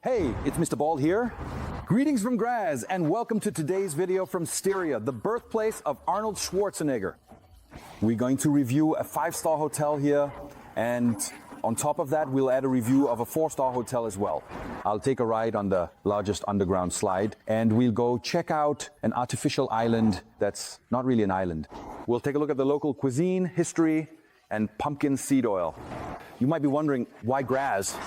Hey, it's Mr. Bald here. Greetings from Graz and welcome to today's video from Istria, the birthplace of Arnold Schwarzenegger. We're going to review a 5-star hotel here, and on top of that we'll add a review of a 4-star hotel as well. I'll take a ride on the largest underground slide and we'll go check out an artificial island that's not really an island. We'll take a look at the local cuisine, history, and pumpkin seed oil. You might be wondering, why Graz?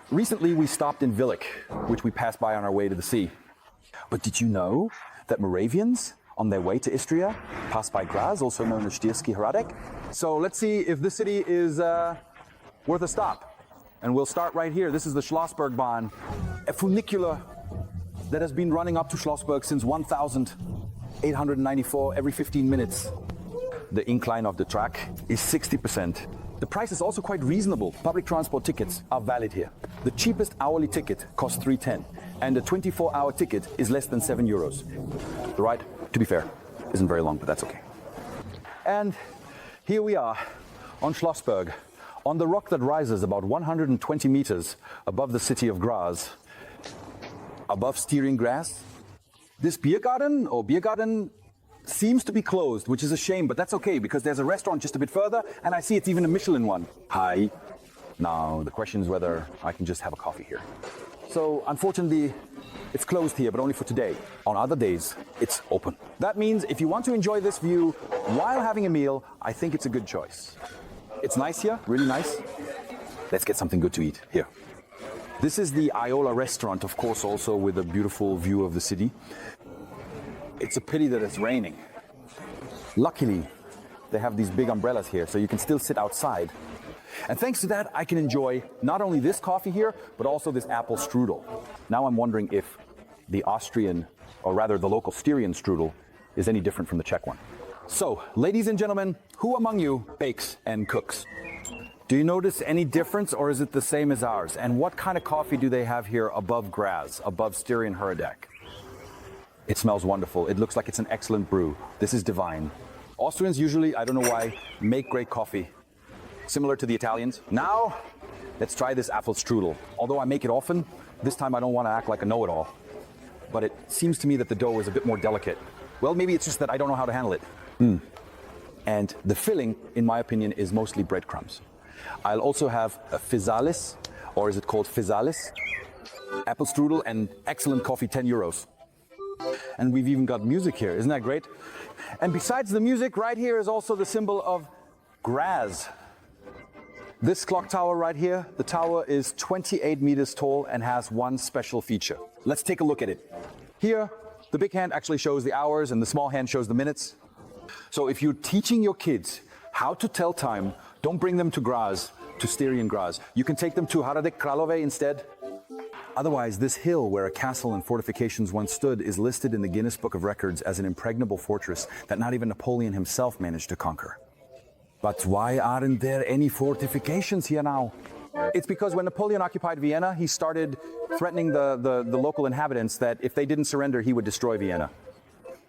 Recently we stopped in Villach, which we passed by on our way to the sea. But did you know that Moravians, on their way to Istria, passed by Graz, also known as Stierski Hradec? So let's see if this city is worth a stop. And we'll start right here. This is the Schlossberg Bahn, a funicular that has been running up to Schlossberg since 1894 every 15 minutes. The incline of the track is 60%. The price is also quite reasonable. Public transport tickets are valid here. The cheapest hourly ticket costs 3.10 and a 24-hour ticket is less than 7 euros. The ride, to be fair, isn't very long, but that's okay. And here we are on Schlossberg, on the rock that rises about 120 meters above the city of Graz, above Styrian Graz. This beer garden seems to be closed, which is a shame, but that's okay because there's a restaurant just a bit further and I see it's even a Michelin one. Hi. Now the question is whether I can just have a coffee here. So unfortunately it's closed here, but only for today. On other days it's open. That means if you want to enjoy this view while having a meal, I think it's a good choice. It's nice here, really nice. Let's get something good to eat here. This is the Iola restaurant, of course, also with a beautiful view of the city. It's a pity that it's raining. Luckily, they have these big umbrellas here, so you can still sit outside. And thanks to that, I can enjoy not only this coffee here, but also this apple strudel. Now I'm wondering if the Austrian, or rather the local Styrian strudel, is any different from the Czech one. So, ladies and gentlemen, who among you bakes and cooks? Do you notice any difference, or is it the same as ours? And what kind of coffee do they have here above Graz, above Styrian Hradec? It smells wonderful. It looks like it's an excellent brew. This is divine. Austrians usually, I don't know why, make great coffee. Similar to the Italians. Now, let's try this apple strudel. Although I make it often, this time I don't want to act like a know-it-all. But it seems to me that the dough is a bit more delicate. Well, maybe it's just that I don't know how to handle it. And the filling, in my opinion, is mostly breadcrumbs. I'll also have a physalis, or is it called physalis? Apple strudel and excellent coffee, 10 euros. And we've even got music here, isn't that great? And besides the music, right here is also the symbol of Graz. This clock tower right here, the tower is 28 meters tall and has one special feature. Let's take a look at it. Here, the big hand actually shows the hours and the small hand shows the minutes. So if you're teaching your kids how to tell time, don't bring them to Graz, to Styrian Graz. You can take them to Hradec Králové instead. Otherwise, this hill where a castle and fortifications once stood is listed in the Guinness Book of Records as an impregnable fortress that not even Napoleon himself managed to conquer. But why aren't there any fortifications here now? It's because when Napoleon occupied Vienna, he started threatening the local inhabitants that if they didn't surrender, he would destroy Vienna.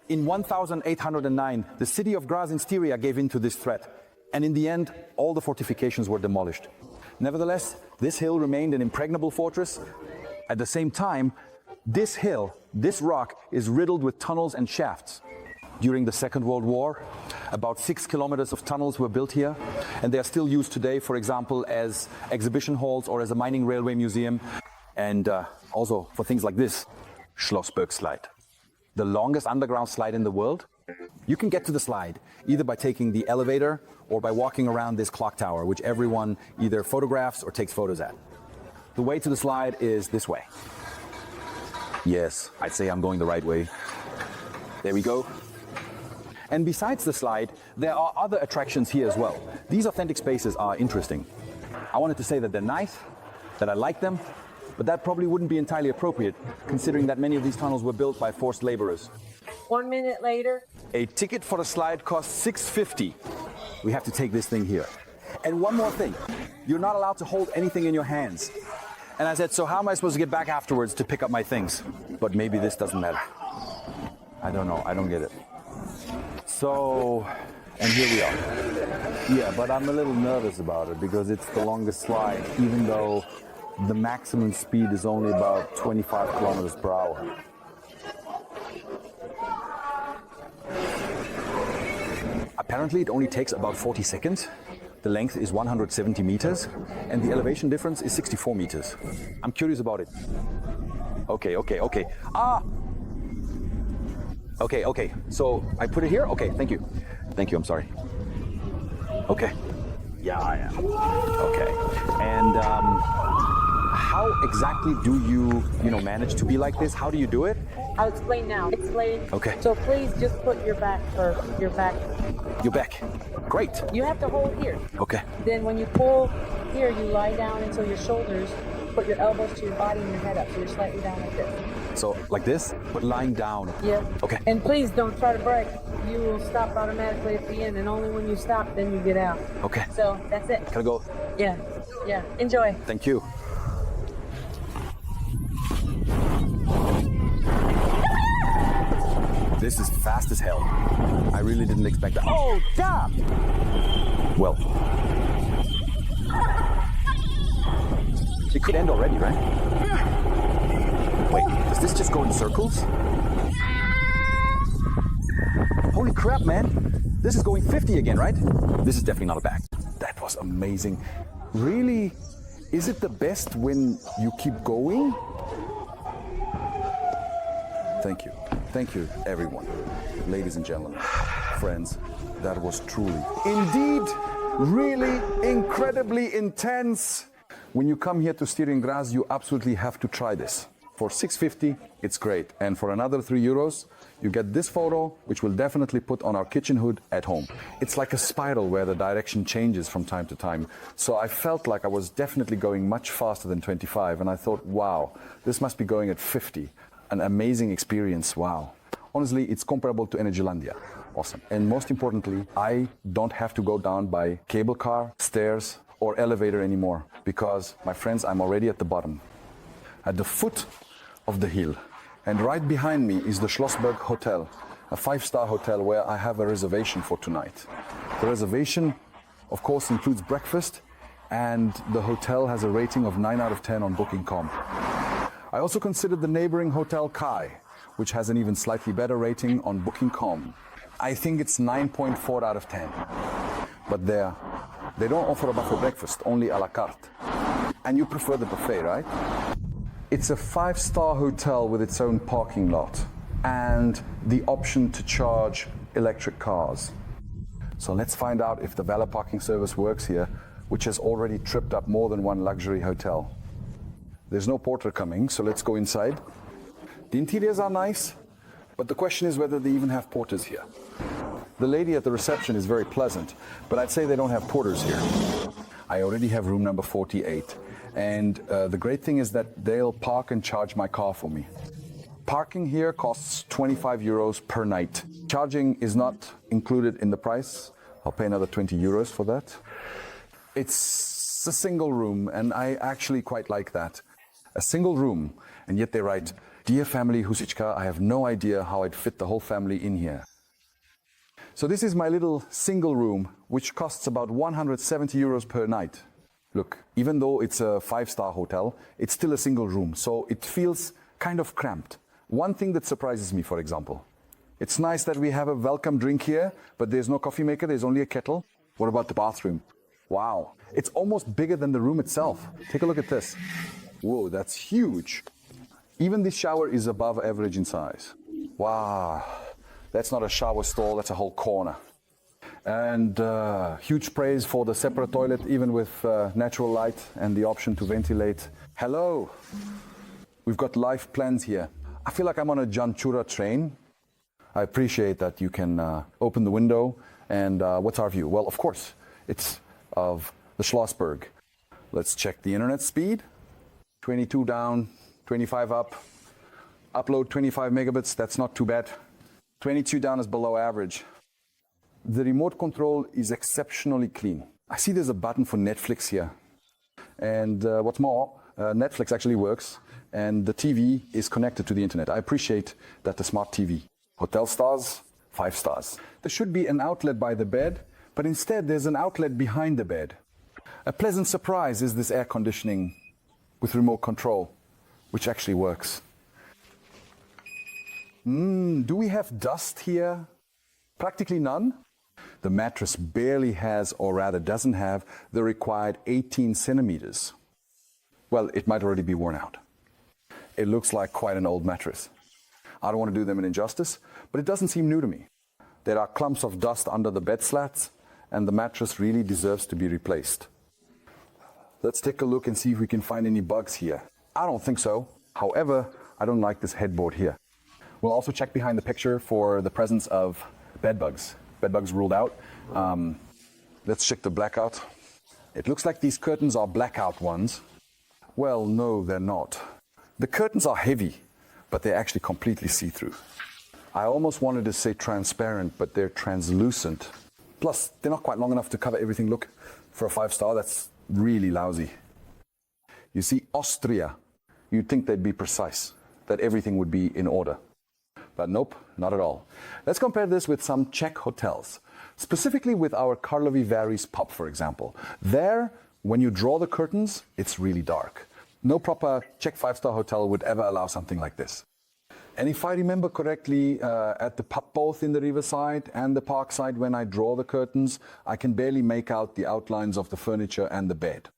In 1809, the city of Graz in Styria gave in to this threat. And in the end, all the fortifications were demolished. Nevertheless, this hill remained an impregnable fortress. At the same time, this hill, this rock, is riddled with tunnels and shafts. During the Second World War, about 6 kilometers of tunnels were built here, and they are still used today, for example, as exhibition halls or as a mining railway museum, and also for things like this, Schlossberg slide. The longest underground slide in the world. You can get to the slide either by taking the elevator or by walking around this clock tower, which everyone either photographs or takes photos at. The way to the slide is this way. Yes, I'd say I'm going the right way. There we go. And besides the slide, there are other attractions here as well. These authentic spaces are interesting. I wanted to say that they're nice, that I like them, but that probably wouldn't be entirely appropriate, considering that many of these tunnels were built by forced laborers. 1 minute later. A ticket for the slide costs $6.50. We have to take this thing here. And one more thing, you're not allowed to hold anything in your hands. And I said, so how am I supposed to get back afterwards to pick up my things? But maybe this doesn't matter. I don't know, I don't get it. So, and here we are. Yeah, but I'm a little nervous about it because it's the longest slide, even though the maximum speed is only about 25 kilometers per hour. Apparently it only takes about 40 seconds. The length is 170 meters and the elevation difference is 64 meters. I'm curious about it. Okay. Okay. So I put it here? Okay, thank you. I'm sorry. Okay. Yeah. Okay. And how exactly do you manage to be like this? How do you do it? I'll explain now. Explain. Okay. So please just put your back first. Your back. Your back. Great. You have to hold here. Okay. Then when you pull here, you lie down until your shoulders, put your elbows to your body and your head up. So you're slightly down like this. So like this, but lying down. Yeah. Okay. And please don't try to brake. You will stop automatically at the end, and only when you stop, then you get out. Okay. So that's it. Can I go? Yeah. Enjoy. Thank you. This is fast as hell. I really didn't expect that. Oh, damn! Well. It could end already, right? Wait, does this just go in circles? Holy crap, man. This is going 50 again, right? This is definitely not a back. That was amazing. Really? Is it the best when you keep going? Thank you. Thank you, everyone. Ladies and gentlemen, friends, that was truly, indeed, really incredibly intense. When you come here to Istria in Graz, you absolutely have to try this. For 6.50, it's great. And for another €3, you get this photo, which we'll definitely put on our kitchen hood at home. It's like a spiral where the direction changes from time to time. So I felt like I was definitely going much faster than 25. And I thought, wow, this must be going at 50. An amazing experience, wow. Honestly, it's comparable to Energylandia. Awesome. And most importantly, I don't have to go down by cable car, stairs, or elevator anymore. Because, my friends, I'm already at the bottom. At the foot of the hill. And right behind me is the Schlossberg Hotel, a 5-star hotel where I have a reservation for tonight. The reservation, of course, includes breakfast, and the hotel has a rating of 9 out of 10 on Booking.com. I also considered the neighboring Hotel Kai, which has an even slightly better rating on Booking.com. I think it's 9.4 out of 10. But they don't offer a buffet breakfast, only a la carte. And you prefer the buffet, right? It's a 5-star hotel with its own parking lot and the option to charge electric cars. So let's find out if the valet parking service works here, which has already tripped up more than one luxury hotel. There's no porter coming, so let's go inside. The interiors are nice, but the question is whether they even have porters here. The lady at the reception is very pleasant, but I'd say they don't have porters here. I already have room number 48, and the great thing is that they'll park and charge my car for me. Parking here costs €25 per night. Charging is not included in the price. I'll pay another €20 for that. It's a single room, and I actually quite like that. A single room, and yet they write, "Dear family Husichka, I have no idea how I'd fit the whole family in here." So this is my little single room, which costs about €170 per night. Look, even though it's a 5-star hotel, it's still a single room, so it feels kind of cramped. One thing that surprises me, for example, it's nice that we have a welcome drink here, but there's no coffee maker, there's only a kettle. What about the bathroom? Wow, it's almost bigger than the room itself. Take a look at this. Whoa, that's huge. Even this shower is above average in size. Wow, that's not a shower stall, that's a whole corner. And huge praise for the separate toilet, even with natural light and the option to ventilate. Hello, we've got life plans here. I feel like I'm on a Janchura train. I appreciate that you can open the window. And what's our view? Well, of course, it's of the Schlossberg. Let's check the internet speed. 22 down, 25 up. Upload 25 megabits, that's not too bad. 22 down is below average. The remote control is exceptionally clean. I see there's a button for Netflix here. And what's more, Netflix actually works, and the TV is connected to the internet. I appreciate that the smart TV. Hotel stars, 5 stars. There should be an outlet by the bed, but instead there's an outlet behind the bed. A pleasant surprise is this air conditioning with remote control, which actually works. Do we have dust here? Practically none. The mattress barely has, or rather doesn't have, the required 18 centimeters. Well, it might already be worn out. It looks like quite an old mattress. I don't want to do them an injustice, but it doesn't seem new to me. There are clumps of dust under the bed slats, and the mattress really deserves to be replaced. Let's take a look and see if we can find any bugs here. I don't think so. However, I don't like this headboard here. We'll also check behind the picture for the presence of bed bugs. Bed bugs ruled out. Let's check the blackout. It looks like these curtains are blackout ones. Well, no, they're not. The curtains are heavy, but they're actually completely see-through. I almost wanted to say transparent, but they're translucent. Plus, they're not quite long enough to cover everything. Look, for a 5-star, that's really lousy. You see, Austria, you'd think they'd be precise, that everything would be in order. But nope, not at all. Let's compare this with some Czech hotels, specifically with our Karlovy Vary's pub, for example. There, when you draw the curtains, it's really dark. No proper Czech 5-star hotel would ever allow something like this. And if I remember correctly, at the pub, both in the riverside and the parkside, when I draw the curtains, I can barely make out the outlines of the furniture and the bed.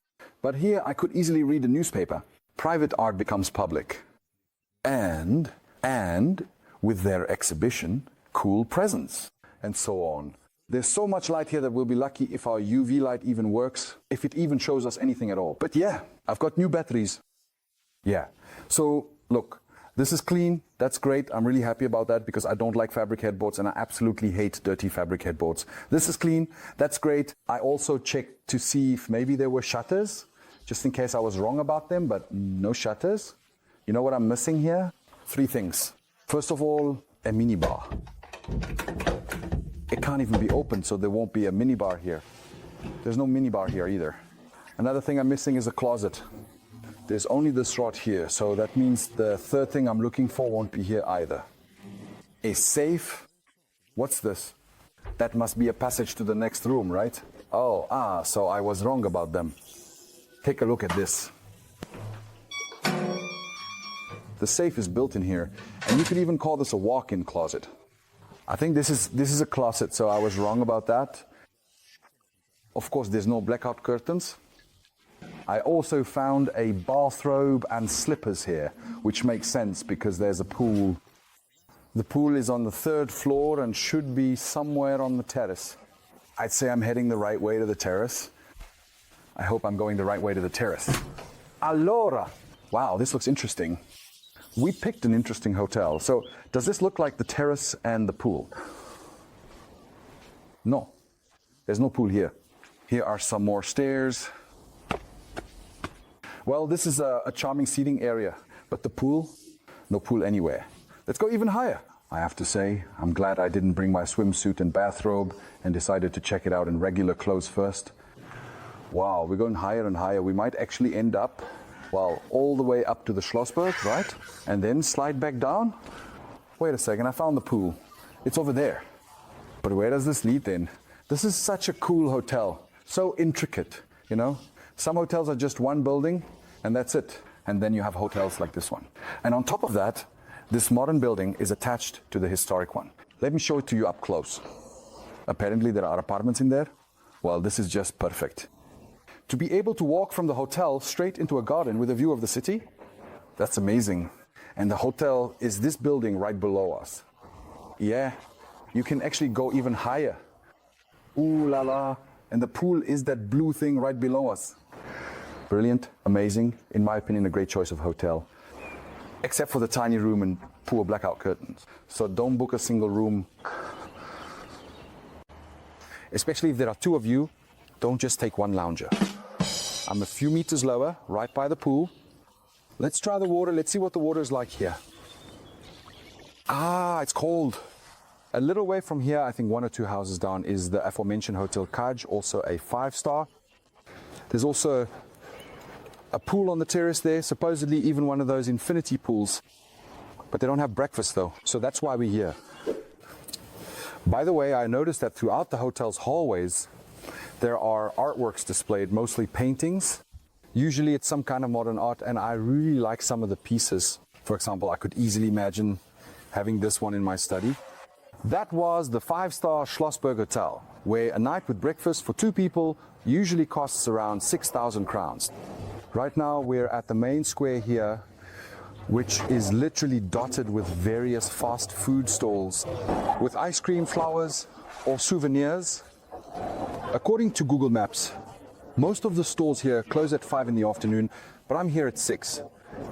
But here I could easily read a newspaper. Private art becomes public. And with their exhibition, cool presents, and so on. There's so much light here that we'll be lucky if our UV light even works, if it even shows us anything at all. But yeah, I've got new batteries. Yeah, so look, this is clean, that's great. I'm really happy about that because I don't like fabric headboards and I absolutely hate dirty fabric headboards. This is clean, that's great. I also checked to see if maybe there were shutters, just in case I was wrong about them, but no shutters. You know what I'm missing here? 3 things. First of all, a minibar. It can't even be opened, so there won't be a minibar here. There's no minibar here either. Another thing I'm missing is a closet. There's only this rod here, so that means the third thing I'm looking for won't be here either. A safe? What's this? That must be a passage to the next room, right? So I was wrong about them. Take a look at this. The safe is built in here, and you could even call this a walk-in closet. I think this is a closet, so I was wrong about that. Of course, there's no blackout curtains. I also found a bathrobe and slippers here, which makes sense because there's a pool. The pool is on the 3rd floor and should be somewhere on the terrace. I'd say I'm heading the right way to the terrace. I hope I'm going the right way to the terrace. Allora! Wow, this looks interesting. We picked an interesting hotel. So, does this look like the terrace and the pool? No. There's no pool here. Here are some more stairs. Well, this is a charming seating area, but the pool? No pool anywhere. Let's go even higher. I have to say, I'm glad I didn't bring my swimsuit and bathrobe and decided to check it out in regular clothes first. Wow, we're going higher and higher. We might actually end up, well, all the way up to the Schlossberg, right? And then slide back down. Wait a second, I found the pool. It's over there. But where does this lead then? This is such a cool hotel. So intricate, you know? Some hotels are just one building, and that's it. And then you have hotels like this one. And on top of that, this modern building is attached to the historic one. Let me show it to you up close. Apparently there are apartments in there. Well, this is just perfect. To be able to walk from the hotel straight into a garden with a view of the city, that's amazing. And the hotel is this building right below us. Yeah, you can actually go even higher. Ooh la la. And the pool is that blue thing right below us. Brilliant, amazing, in my opinion, a great choice of hotel. Except for the tiny room and poor blackout curtains. So don't book a single room. Especially if there are 2 of you, don't just take one lounger. I'm a few meters lower, right by the pool. Let's try the water, let's see what the water is like here. Ah, it's cold. A little way from here, I think 1 or 2 houses down, is the aforementioned Hotel Kaj, also a 5-star. There's also a pool on the terrace there, supposedly even one of those infinity pools. But they don't have breakfast though, so that's why we're here. By the way, I noticed that throughout the hotel's hallways, there are artworks displayed, mostly paintings. Usually it's some kind of modern art, and I really like some of the pieces. For example, I could easily imagine having this one in my study. That was the 5-star Schlossberg Hotel, where a night with breakfast for 2 people usually costs around 6,000 crowns. Right now we're at the main square here, which is literally dotted with various fast food stalls with ice cream, flowers, or souvenirs. According to Google Maps, most of the stores here close at 5 in the afternoon, but I'm here at 6.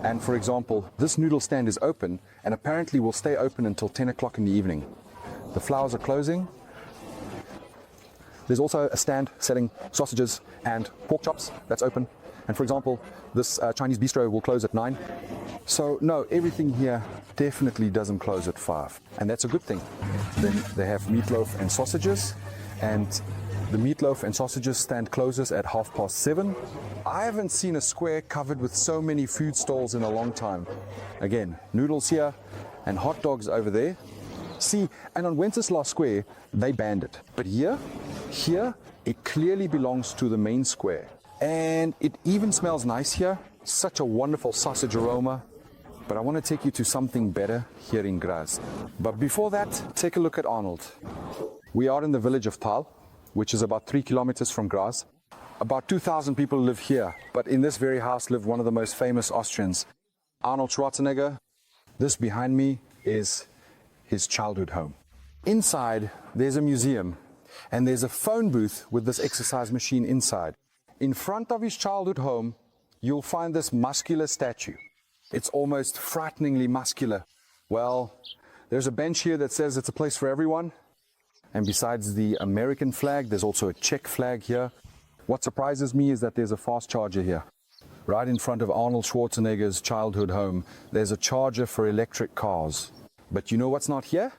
And for example, this noodle stand is open and apparently will stay open until 10 o'clock in the evening. The flowers are closing. There's also a stand selling sausages and pork chops that's open. And for example, this Chinese bistro will close at 9. So no, everything here definitely doesn't close at 5. And that's a good thing. Then they have meatloaf and sausages, and the meatloaf and sausages stand closes at 7:30. I haven't seen a square covered with so many food stalls in a long time. Again, noodles here and hot dogs over there. See, and on Wenceslas Square, they banned it. But here, it clearly belongs to the main square. And it even smells nice here. Such a wonderful sausage aroma. But I want to take you to something better here in Graz. But before that, take a look at Arnold. We are in the village of Thal, which is about 3 kilometers from Graz. About 2,000 people live here, but in this very house lived one of the most famous Austrians, Arnold Schwarzenegger. This behind me is his childhood home. Inside, there's a museum, and there's a phone booth with this exercise machine inside. In front of his childhood home, you'll find this muscular statue. It's almost frighteningly muscular. Well, there's a bench here that says it's a place for everyone. And besides the American flag, there's also a Czech flag here. What surprises me is that there's a fast charger here. Right in front of Arnold Schwarzenegger's childhood home, there's a charger for electric cars. But you know what's not here?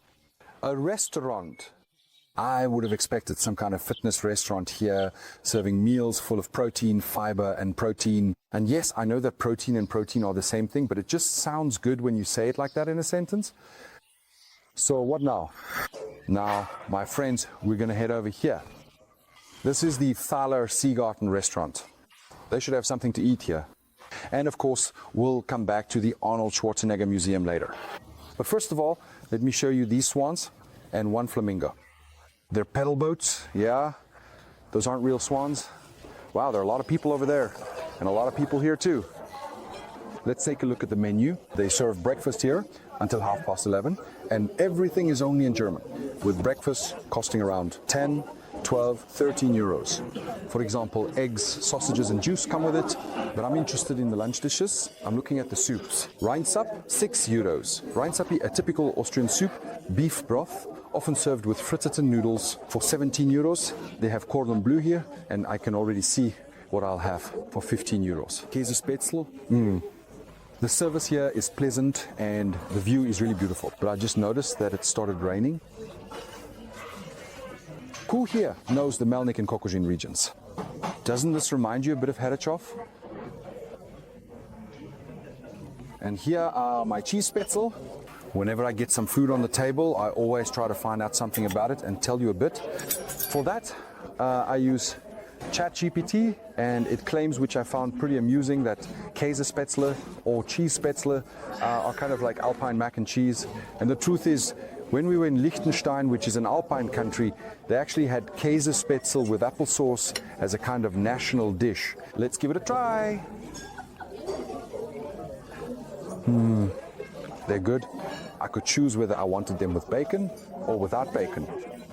A restaurant. I would have expected some kind of fitness restaurant here, serving meals full of protein, fiber, and protein. And yes, I know that protein and protein are the same thing, but it just sounds good when you say it like that in a sentence. So what now? Now, my friends, we're going to head over here. This is the Thaler Seagarten restaurant. They should have something to eat here. And of course, we'll come back to the Arnold Schwarzenegger Museum later. But first of all, let me show you these swans and one flamingo. They're pedal boats, yeah. Those aren't real swans. Wow, there are a lot of people over there and a lot of people here too. Let's take a look at the menu. They serve breakfast here until 11:30, and everything is only in German, with breakfast costing around 10, 12, 13 euros. For example, eggs, sausages and juice come with it, but I'm interested in the lunch dishes. I'm looking at the soups. Rheinsuppe, 6 euros. Rheinsuppe, a typical Austrian soup, beef broth, often served with fritteten noodles for 17 euros. They have cordon bleu here, and I can already see what I'll have for 15 euros. Käsespätzle. The service here is pleasant and the view is really beautiful. But I just noticed that it started raining. Who here knows the Melnik and Kokojin regions? Doesn't this remind you a bit of Herachov? And here are my cheese spätzle. Whenever I get some food on the table, I always try to find out something about it and tell you a bit. For that, I use ChatGPT, and it claims, which I found pretty amusing, that Käsespätzle or cheese spätzle are kind of like Alpine mac and cheese. And the truth is, when we were in Liechtenstein, which is an Alpine country, they actually had Käsespätzle with applesauce as a kind of national dish. Let's give it a try. They're good. I could choose whether I wanted them with bacon or without bacon.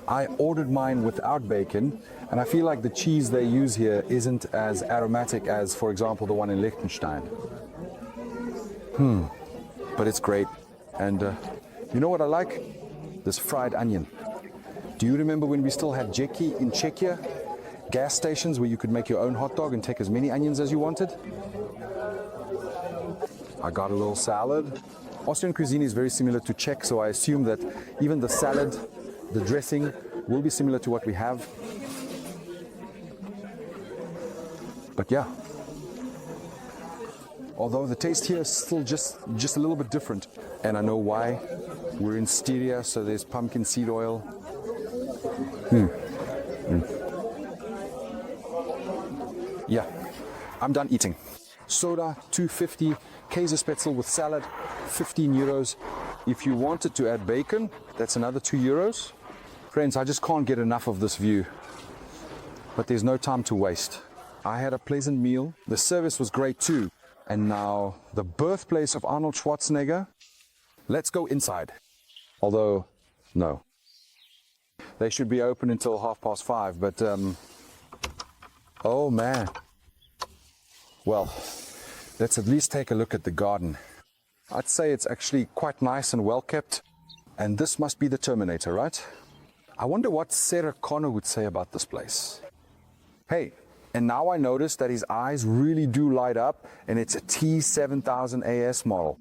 I ordered mine without bacon, and I feel like the cheese they use here isn't as aromatic as, for example, the one in Liechtenstein. But it's great. And you know what I like? This fried onion. Do you remember when we still had Jeki in Czechia? Gas stations where you could make your own hot dog and take as many onions as you wanted? I got a little salad. Austrian cuisine is very similar to Czech, so I assume that even the salad, the dressing, will be similar to what we have. But yeah, although the taste here is still just a little bit different. And I know why. We're in Istria, so there's pumpkin seed oil. Yeah, I'm done eating. Soda, 2.50. Käsespätzle with salad, 15 euros. If you wanted to add bacon, that's another 2 euros. Friends, I just can't get enough of this view. But there's no time to waste. I had a pleasant meal. The service was great too. And now the birthplace of Arnold Schwarzenegger. Let's go inside. Although, no. They should be open until 5:30, but oh man. Well, let's at least take a look at the garden. I'd say it's actually quite nice and well kept. And this must be the Terminator, right? I wonder what Sarah Connor would say about this place. Hey, and now I notice that his eyes really do light up, and it's a T7000 AS model.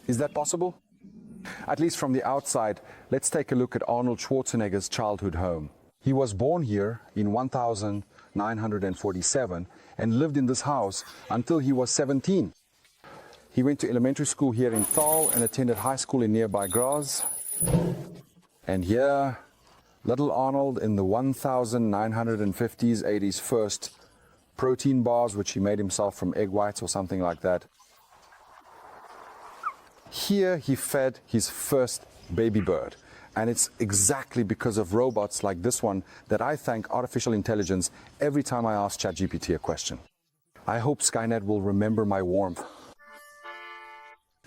Is that possible? At least from the outside, let's take a look at Arnold Schwarzenegger's childhood home. He was born here in 1947 and lived in this house until he was 17. He went to elementary school here in Thal and attended high school in nearby Graz. And here, little Arnold in the 1950s, 80s first protein bars, which he made himself from egg whites or something like that. Here he fed his first baby bird. And it's exactly because of robots like this one that I thank artificial intelligence every time I ask ChatGPT a question. I hope Skynet will remember my warmth.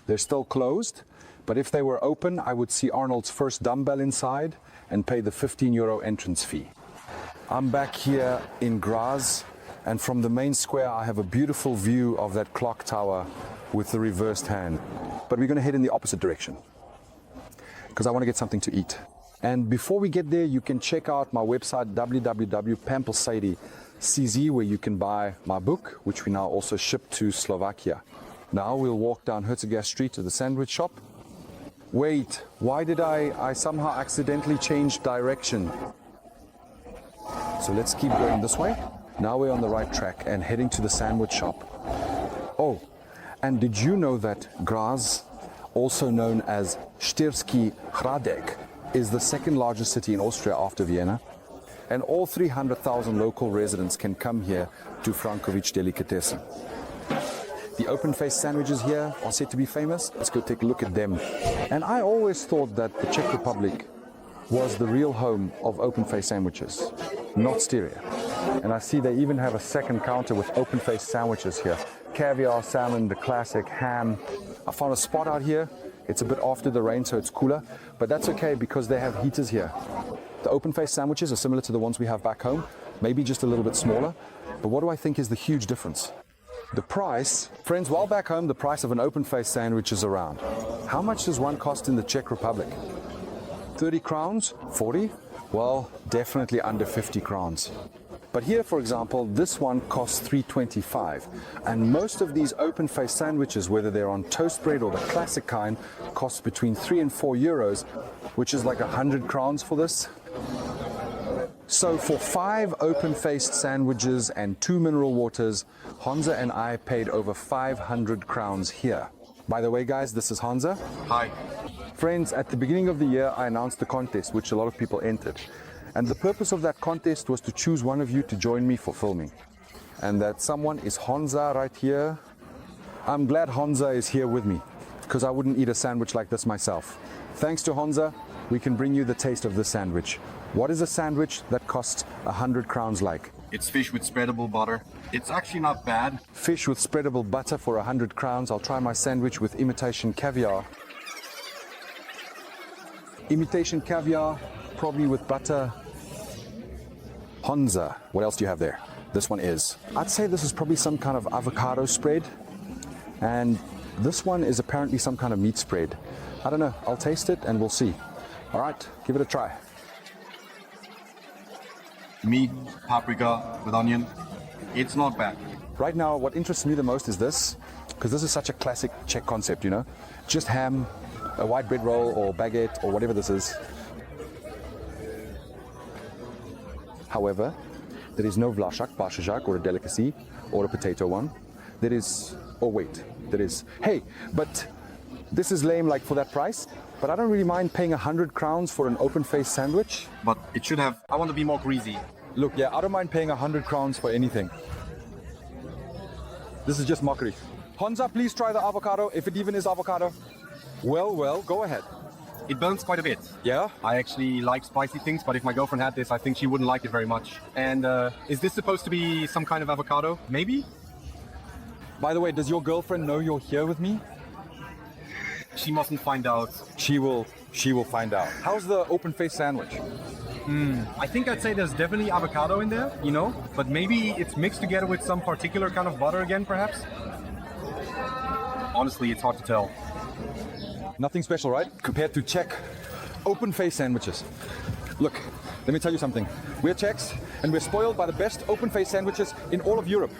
They're still closed, but if they were open, I would see Arnold's first dumbbell inside and pay the 15 euro entrance fee. I'm back here in Graz, and from the main square I have a beautiful view of that clock tower with the reversed hand. But we're going to head in the opposite direction because I want to get something to eat. And before we get there, you can check out my website www.pampelsadie.cz, where you can buy my book, which we now also ship to Slovakia. Now we'll walk down Herzegas Street to the sandwich shop. Wait, why did I somehow accidentally change direction? So let's keep going this way. Now we're on the right track and heading to the sandwich shop. Oh, and did you know that Graz, also known as Stierski Hradec, is the second largest city in Austria after Vienna? And all 300,000 local residents can come here to Frankovic Delicatessen. The open-faced sandwiches here are said to be famous. Let's go take a look at them. And I always thought that the Czech Republic was the real home of open-faced sandwiches, not Istria. And I see they even have a second counter with open-faced sandwiches here. Caviar, salmon, the classic, ham. I found a spot out here. It's a bit after the rain, so it's cooler, but that's okay because they have heaters here. The open-faced sandwiches are similar to the ones we have back home, maybe just a little bit smaller. But what do I think is the huge difference? The price. Friends, while back home, the price of an open-faced sandwich is around. How much does one cost in the Czech Republic? 30 crowns? 40? Well, definitely under 50 crowns. But here, for example, this one costs 3.25. And most of these open-faced sandwiches, whether they're on toast bread or the classic kind, cost between 3 and 4 euros, which is like 100 crowns for this. So for 5 open-faced sandwiches and 2 mineral waters, Honza and I paid over 500 crowns here. By the way, guys, this is Honza. Hi. Friends, at the beginning of the year, I announced a contest, which a lot of people entered. And the purpose of that contest was to choose one of you to join me for filming. And that someone is Honza right here. I'm glad Honza is here with me, because I wouldn't eat a sandwich like this myself. Thanks to Honza, we can bring you the taste of this sandwich. What is a sandwich that costs 100 crowns like? It's fish with spreadable butter. It's actually not bad. Fish with spreadable butter for 100 crowns. I'll try my sandwich with imitation caviar. Imitation caviar, probably with butter. Honza, what else do you have there? This one is. I'd say this is probably some kind of avocado spread. And this one is apparently some kind of meat spread. I don't know, I'll taste it and we'll see. All right, give it a try. Meat, paprika with onion. It's not bad. Right now, what interests me the most is this, because this is such a classic Czech concept, you know? Just ham, a white bread roll or baguette or whatever this is. However, there is no Villach, barshajak, or a delicacy, or a potato one. There is, oh wait, there is, hey, but this is lame like for that price, but I don't really mind paying 100 crowns for an open-faced sandwich. But it should have, I want to be more greasy. Look, yeah, I don't mind paying 100 crowns for anything. This is just mockery. Honza, please try the avocado, if it even is avocado. Well, go ahead. It burns quite a bit. Yeah? I actually like spicy things, but if my girlfriend had this, I think she wouldn't like it very much. And is this supposed to be some kind of avocado? Maybe? By the way, does your girlfriend know you're here with me? She mustn't find out. She will find out. How's the open face sandwich? I think I'd say there's definitely avocado in there, you know? But maybe it's mixed together with some particular kind of butter again, perhaps? Honestly, it's hard to tell. Nothing special, right? Compared to Czech open face sandwiches. Look, let me tell you something. We're Czechs and we're spoiled by the best open face sandwiches in all of Europe.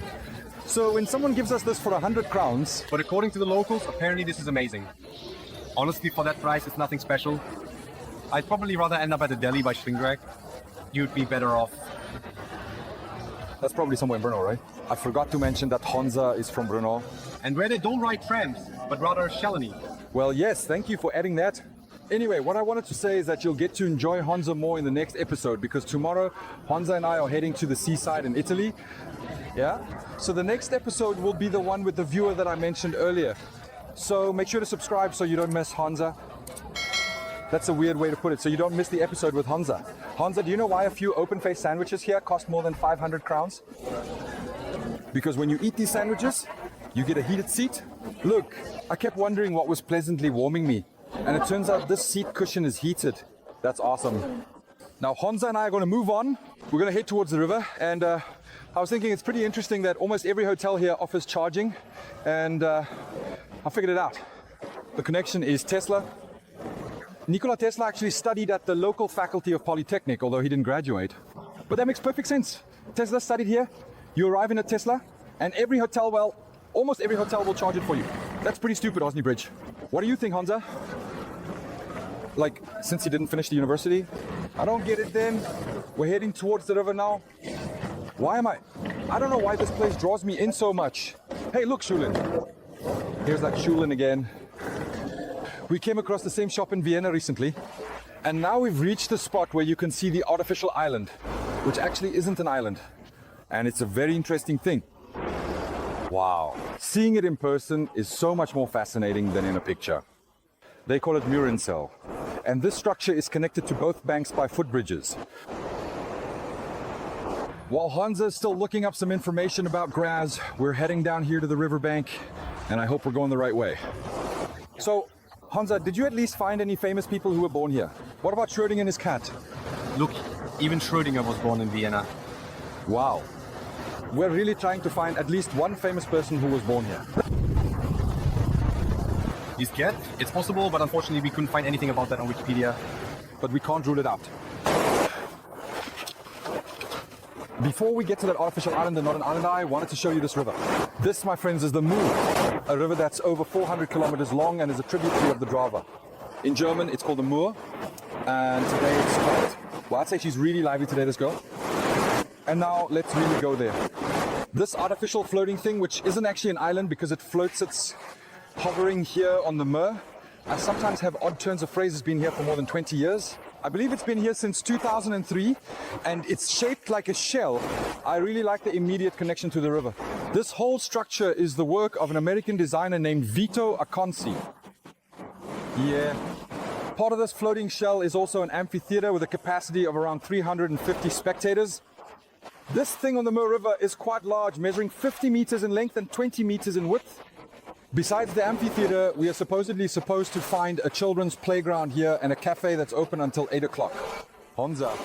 So when someone gives us this for 100 crowns... But according to the locals, apparently this is amazing. Honestly, for that price, it's nothing special. I'd probably rather end up at a deli by Schlossberg. You'd be better off. That's probably somewhere in Brno, right? I forgot to mention that Honza is from Brno. And where they don't ride trams, but rather Shalini. Well, yes, thank you for adding that. Anyway, what I wanted to say is that you'll get to enjoy Honza more in the next episode, because tomorrow Honza and I are heading to the seaside in Italy. Yeah? So the next episode will be the one with the viewer that I mentioned earlier. So make sure to subscribe so you don't miss Honza. That's a weird way to put it, so you don't miss the episode with Honza. Honza, do you know why a few open-faced sandwiches here cost more than 500 crowns? Because when you eat these sandwiches, you get a heated seat. Look, I kept wondering what was pleasantly warming me, and it turns out this seat cushion is heated. That's awesome. Now Honza and I are going to move on. We're going to head towards the river, and I was thinking it's pretty interesting that almost every hotel here offers charging, and I figured it out. The connection is Tesla. Nikola Tesla actually studied at the local faculty of Polytechnic, although he didn't graduate. But that makes perfect sense. Tesla studied here, you arrive in a Tesla, and every hotel, well, almost every hotel will charge it for you. That's pretty stupid, Osni Bridge. What do you think, Honza? Like, since he didn't finish the university? I don't get it then. We're heading towards the river now. Why am I don't know why this place draws me in so much. Hey, look, Schulin. Here's that Schulin again. We came across the same shop in Vienna recently, and now we've reached the spot where you can see the artificial island, which actually isn't an island. And it's a very interesting thing. Wow. Seeing it in person is so much more fascinating than in a picture. They call it Murincell. And this structure is connected to both banks by footbridges. While Honza is still looking up some information about Graz, we're heading down here to the riverbank, and I hope we're going the right way. So, Honza, did you at least find any famous people who were born here? What about Schrödinger and his cat? Look, even Schrödinger was born in Vienna. Wow. We're really trying to find at least one famous person who was born here. You scared? It's possible, but unfortunately we couldn't find anything about that on Wikipedia. But we can't rule it out. Before we get to that artificial island and not an island, I wanted to show you this river. This, my friends, is the Mur, a river that's over 400 kilometers long and is a tributary of the Drava. In German, it's called the Mur, and today it's called... Well, I'd say she's really lively today, this girl. And now, let's really go there. This artificial floating thing, which isn't actually an island because it floats, it's hovering here on the Mur. I sometimes have odd turns of phrase. It's been here for more than 20 years. I believe it's been here since 2003, and it's shaped like a shell. I really like the immediate connection to the river. This whole structure is the work of an American designer named Vito Acconci. Yeah. Part of this floating shell is also an amphitheater with a capacity of around 350 spectators. This thing on the Mur River is quite large, measuring 50 meters in length and 20 meters in width. Besides the amphitheater, we are supposedly supposed to find a children's playground here and a cafe that's open until 8 o'clock. Honza,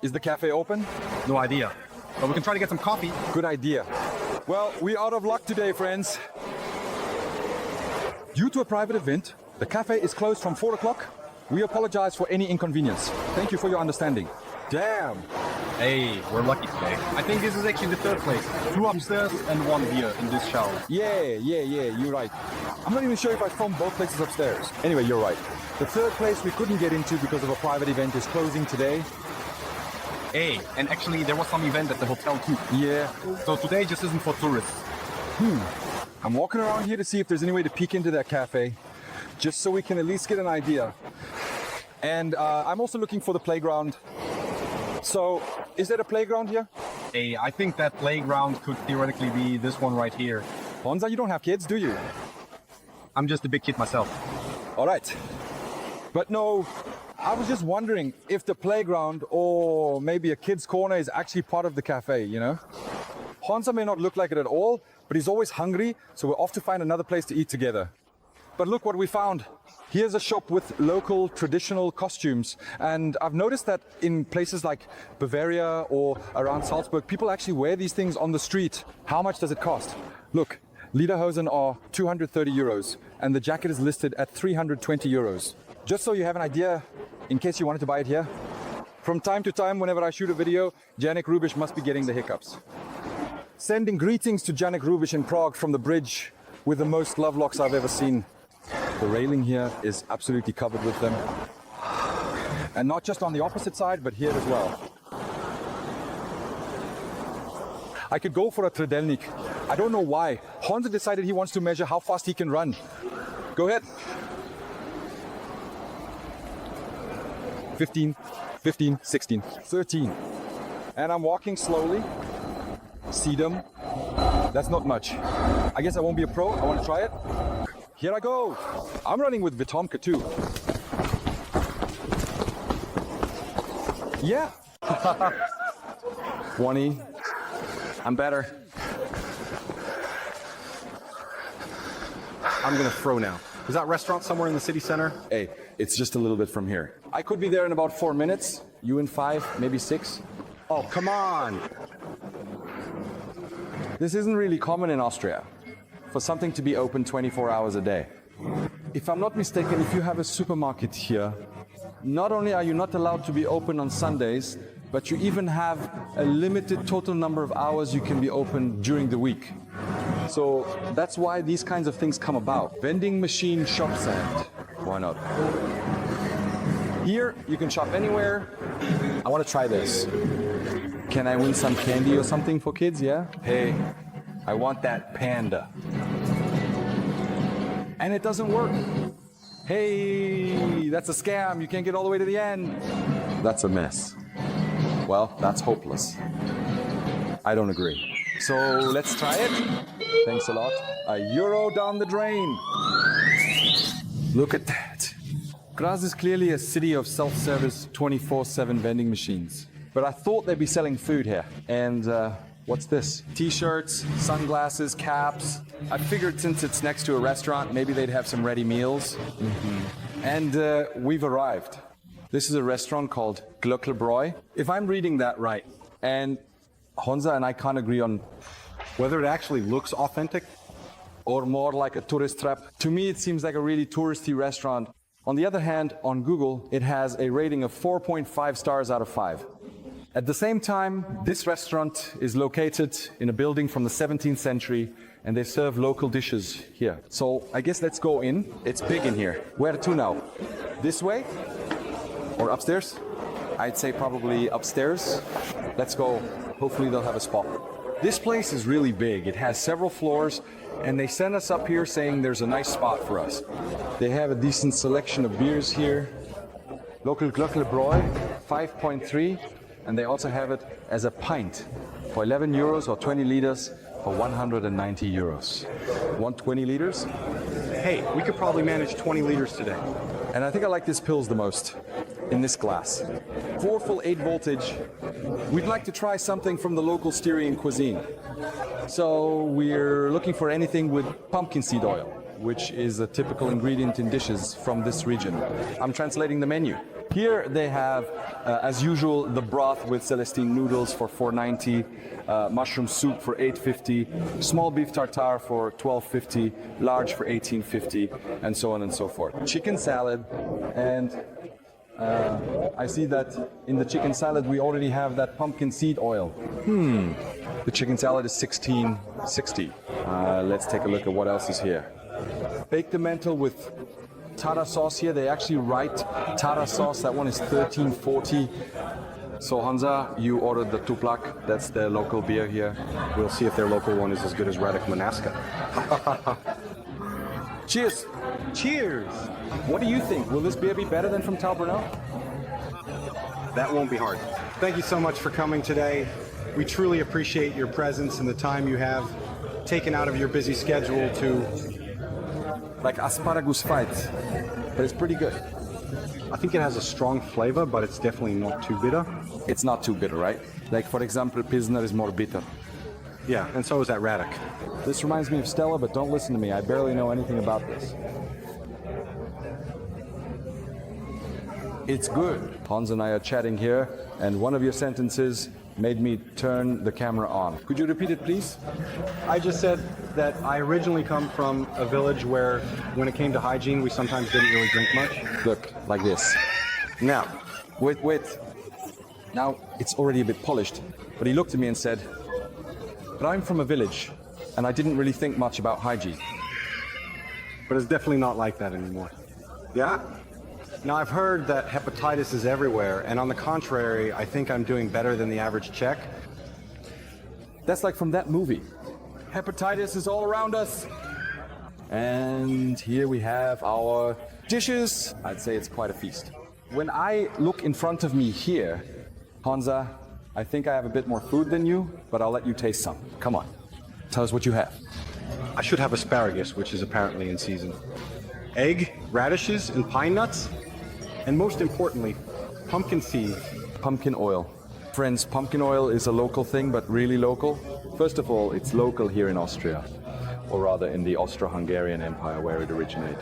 is the cafe open? No idea. But we can try to get some coffee. Good idea. Well, we're out of luck today, friends. Due to a private event, the cafe is closed from 4 o'clock. We apologize for any inconvenience. Thank you for your understanding. Damn. Hey, we're lucky today. I think this is actually the third place. 2 upstairs and 1 here in this shower. Yeah, you're right. I'm not even sure if I filmed both places upstairs. Anyway, you're right. The third place we couldn't get into because of a private event is closing today. Hey, and actually there was some event at the hotel too. Yeah. So today just isn't for tourists. I'm walking around here to see if there's any way to peek into that cafe, just so we can at least get an idea. And I'm also looking for the playground. So, is there a playground here? Hey, I think that playground could theoretically be this one right here. Honza, you don't have kids, do you? I'm just a big kid myself. All right. But no, I was just wondering if the playground or maybe a kid's corner is actually part of the cafe, you know? Honza may not look like it at all, but he's always hungry, so we're off to find another place to eat together. But look what we found. Here's a shop with local traditional costumes. And I've noticed that in places like Bavaria or around Salzburg, people actually wear these things on the street. How much does it cost? Look, lederhosen are 230 euros and the jacket is listed at 320 euros. Just so you have an idea, in case you wanted to buy it here, from time to time, whenever I shoot a video, Janek Rubiš must be getting the hiccups. Sending greetings to Janek Rubiš in Prague from the bridge with the most love locks I've ever seen. The railing here is absolutely covered with them. And not just on the opposite side, but here as well. I could go for a Tredelnik. I don't know why. Honza decided he wants to measure how fast he can run. Go ahead. 15, 15, 16, 13. And I'm walking slowly. Sedum. That's not much. I guess I won't be a pro. I want to try it. Here I go. I'm running with Vitomka too. Yeah. 20. I'm better. I'm gonna throw now. Is that restaurant somewhere in the city center? Hey, it's just a little bit from here. I could be there in about 4 minutes. You in 5, maybe 6. Oh, come on. This isn't really common in Austria for something to be open 24 hours a day. If I'm not mistaken, if you have a supermarket here, not only are you not allowed to be open on Sundays, but you even have a limited total number of hours you can be open during the week. So that's why these kinds of things come about. Vending machine shop stand. Why not? Here, you can shop anywhere. I want to try this. Can I win some candy or something for kids, yeah? Hey, I want that panda. And it doesn't work. Hey, that's a scam. You can't get all the way to the end. That's a mess. Well, that's hopeless. I don't agree. So let's try it. Thanks a lot. €1 down the drain. Look at that. Graz is clearly a city of self-service 24/7 vending machines. But I thought they'd be selling food here. And what's this? T-shirts, sunglasses, caps. I figured since it's next to a restaurant, maybe they'd have some ready meals. And we've arrived. This is a restaurant called Glöckelbräu. If I'm reading that right, and Honza and I can't agree on Whether it actually looks authentic? or more like a tourist trap. To me, it seems like a really touristy restaurant. On the other hand, on Google, it has a rating of 4.5 stars out of 5. At the same time, this restaurant is located in a building from the 17th century, and they serve local dishes here. So I guess let's go in. It's big in here. Where to now? This way? Or upstairs? I'd say probably upstairs. Let's go. Hopefully they'll have a spot. This place is really big. It has several floors, and they sent us up here saying there's a nice spot for us. They have a decent selection of beers here. Local Glöckelbräu, 5.3, and they also have it as a pint for 11 euros or 20 liters for 190 euros. Want 20 liters? Hey, we could probably manage 20 liters today. And I think I like this Pils the most, in this glass. 4 full 8 voltage. We'd like to try something from the local Styrian cuisine. So we're looking for anything with pumpkin seed oil, which is a typical ingredient in dishes from this region. I'm translating the menu. Here they have, as usual, the broth with Celestine noodles for 4.90, mushroom soup for 8.50, small beef tartare for 12.50, large for 18.50, and so on and so forth. Chicken salad, and I see that in the chicken salad we already have that pumpkin seed oil. The chicken salad is 16.60. Let's take a look at what else is here. Baked emmental with Tara sauce here. They actually write Tara sauce. That one is 13.40. So Honza, you ordered the Tuplak. That's the local beer here. We'll see if their local one is as good as Radek Manaska. Cheers. Cheers! What do you think? Will this beer be better than from Talbrunel? That won't be hard. Thank you so much for coming today. We truly appreciate your presence and the time you have. taken out of your busy schedule to... Like asparagus fight, but it's pretty good. I think it has a strong flavor, but it's definitely not too bitter. It's not too bitter, right? Like, for example, Pilsner is more bitter. Yeah, and so is that Radek. This reminds me of Stella, but don't listen to me. I barely know anything about this. It's good. Hans and I are chatting here, and one of your sentences made me turn the camera on. Could you repeat it, please? I just said that I originally come from a village where, when it came to hygiene, we sometimes didn't really drink much. Look, like this. Now, Wait. Now, it's already a bit polished, but he looked at me and said, but I'm from a village, and I didn't really think much about hygiene. but it's definitely not like that anymore. Yeah? Now, I've heard that hepatitis is everywhere, and on the contrary, I think I'm doing better than the average Czech. That's like from that movie. Hepatitis is all around us. And here we have our dishes. I'd say it's quite a feast. When I look in front of me here, Hansa, I think I have a bit more food than you, but I'll let you taste some. Come on, tell us what you have. I should have asparagus, which is apparently in season. Egg, radishes, and pine nuts. And most importantly, pumpkin seeds. Pumpkin oil. Friends, pumpkin oil is a local thing, but really local. First of all, it's local here in Austria, or rather in the Austro-Hungarian Empire where it originated.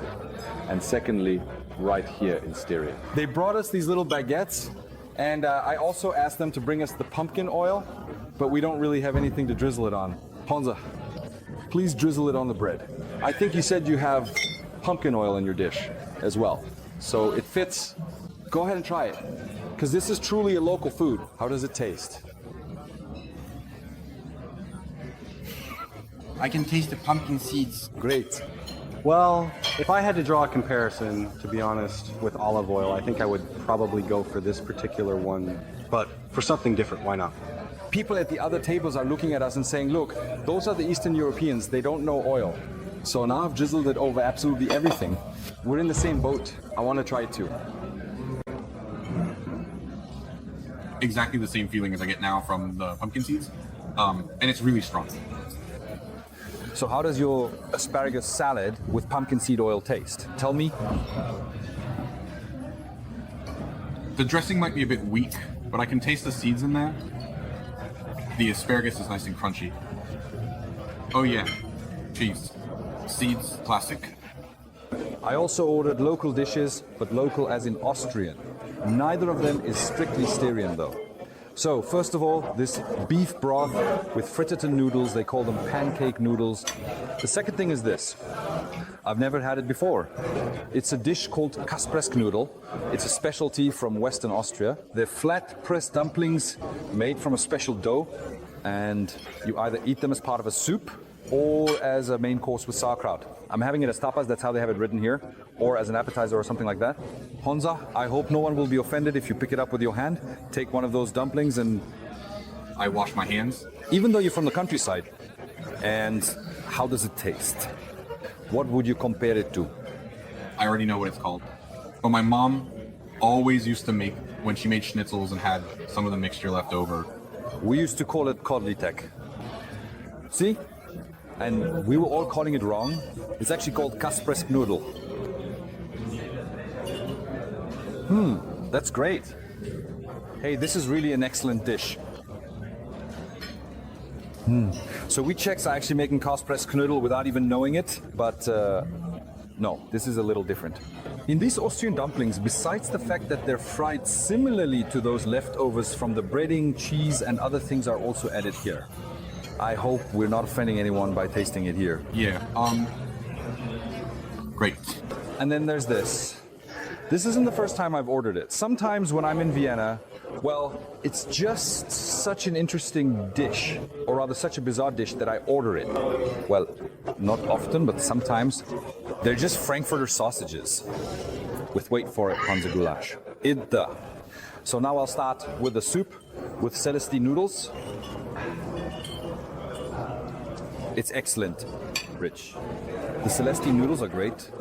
And secondly, right here in Istria. They brought us these little baguettes, and I also asked them to bring us the pumpkin oil, but we don't really have anything to drizzle it on. Hansa, please drizzle it on the bread. I think you said you have pumpkin oil in your dish as well, so it fits. Go ahead and try it, because this is truly a local food. How does it taste? I can taste the pumpkin seeds. Great. Well, if I had to draw a comparison, to be honest, with olive oil, I think I would probably go for this particular one. But for something different, why not? People at the other tables are looking at us and saying, look, those are the Eastern Europeans, they don't know oil. So now I've drizzled it over absolutely everything. We're in the same boat. I want to try it too. Exactly the same feeling as I get now from the pumpkin seeds, and it's really strong. So how does your asparagus salad with pumpkin seed oil taste? Tell me. The dressing might be a bit weak, but I can taste the seeds in there. The asparagus is nice and crunchy. Oh yeah, cheese. Seeds, classic. I also ordered local dishes, but local as in Austrian. Neither of them is strictly Styrian though. So, first of all, this beef broth with frittata noodles, they call them pancake noodles. The second thing is this. I've never had it before. It's a dish called Kaspressknödel. It's a specialty from Western Austria. They're flat pressed dumplings made from a special dough, and you either eat them as part of a soup or as a main course with sauerkraut. I'm having it as tapas, that's how they have it written here, or as an appetizer or something like that. Hansa, I hope no one will be offended if you pick it up with your hand. Take one of those dumplings and... I wash my hands. Even though you're from the countryside. And how does it taste? What would you compare it to? I already know what it's called. But my mom always used to make, when she made schnitzels and had some of the mixture left over. We used to call it kodlitek. See? And we were all calling it wrong. It's actually called Kaspressknödel. That's great. Hey, this is really an excellent dish. So we Czechs are actually making Kaspressknödel without even knowing it, but no, this is a little different. In these Austrian dumplings, besides the fact that they're fried similarly to those leftovers from the breading, cheese, and other things are also added here. I hope we're not offending anyone by tasting it here. Yeah, great. And then there's this. This isn't the first time I've ordered it. Sometimes when I'm in Vienna, well, it's just such an interesting dish, or rather such a bizarre dish that I order it. Well, not often, but sometimes. They're just Frankfurter sausages with, wait for it, Hansa goulash. Idda. So now I'll start with the soup with Celesti noodles. It's excellent, Rich. The Celesti noodles are great.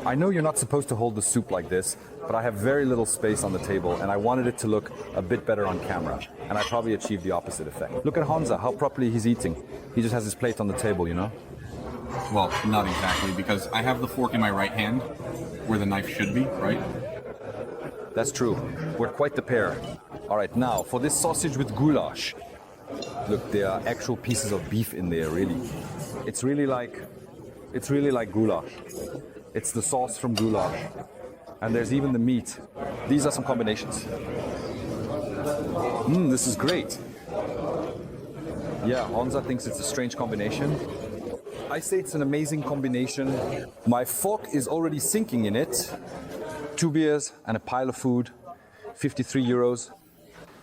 I know you're not supposed to hold the soup like this, but I have very little space on the table and I wanted it to look a bit better on camera. And I probably achieved the opposite effect. Look at Hansa, how properly he's eating. He just has his plate on the table, you know? Well, not exactly, because I have the fork in my right hand, where the knife should be, right? That's true. We're quite the pair. All right, now for this sausage with goulash. Look, there are actual pieces of beef in there, really. It's really like goulash. It's the sauce from goulash. And there's even the meat. These are some combinations. This is great. Yeah, Hansa thinks it's a strange combination. I say it's an amazing combination. My fork is already sinking in it. 2 beers and a pile of food, 53 euros.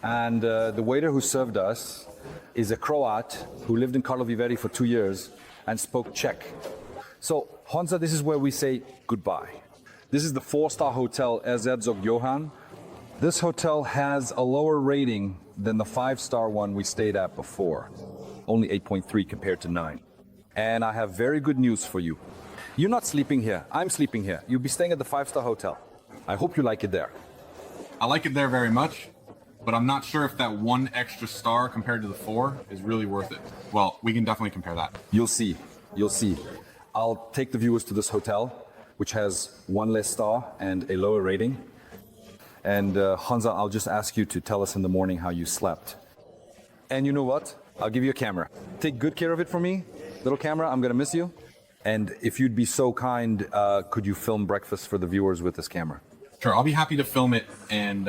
And the waiter who served us is a Croat who lived in Karlovy Vary for 2 years and spoke Czech. So, Hansa, this is where we say goodbye. This is the 4-star hotel Erzherzog Johann. This hotel has a lower rating than the 5-star one we stayed at before. Only 8.3 compared to 9. And I have very good news for you. You're not sleeping here. I'm sleeping here. You'll be staying at the 5-star hotel. I hope you like it there. I like it there very much, but I'm not sure if that 1 extra star compared to the 4 is really worth it. Well, we can definitely compare that. You'll see. You'll see. I'll take the viewers to this hotel, which has 1 less star and a lower rating. And Hansa, I'll just ask you to tell us in the morning how you slept. And you know what? I'll give you a camera. Take good care of it for me. Little camera, I'm gonna miss you. And if you'd be so kind, could you film breakfast for the viewers with this camera? Sure, I'll be happy to film it, and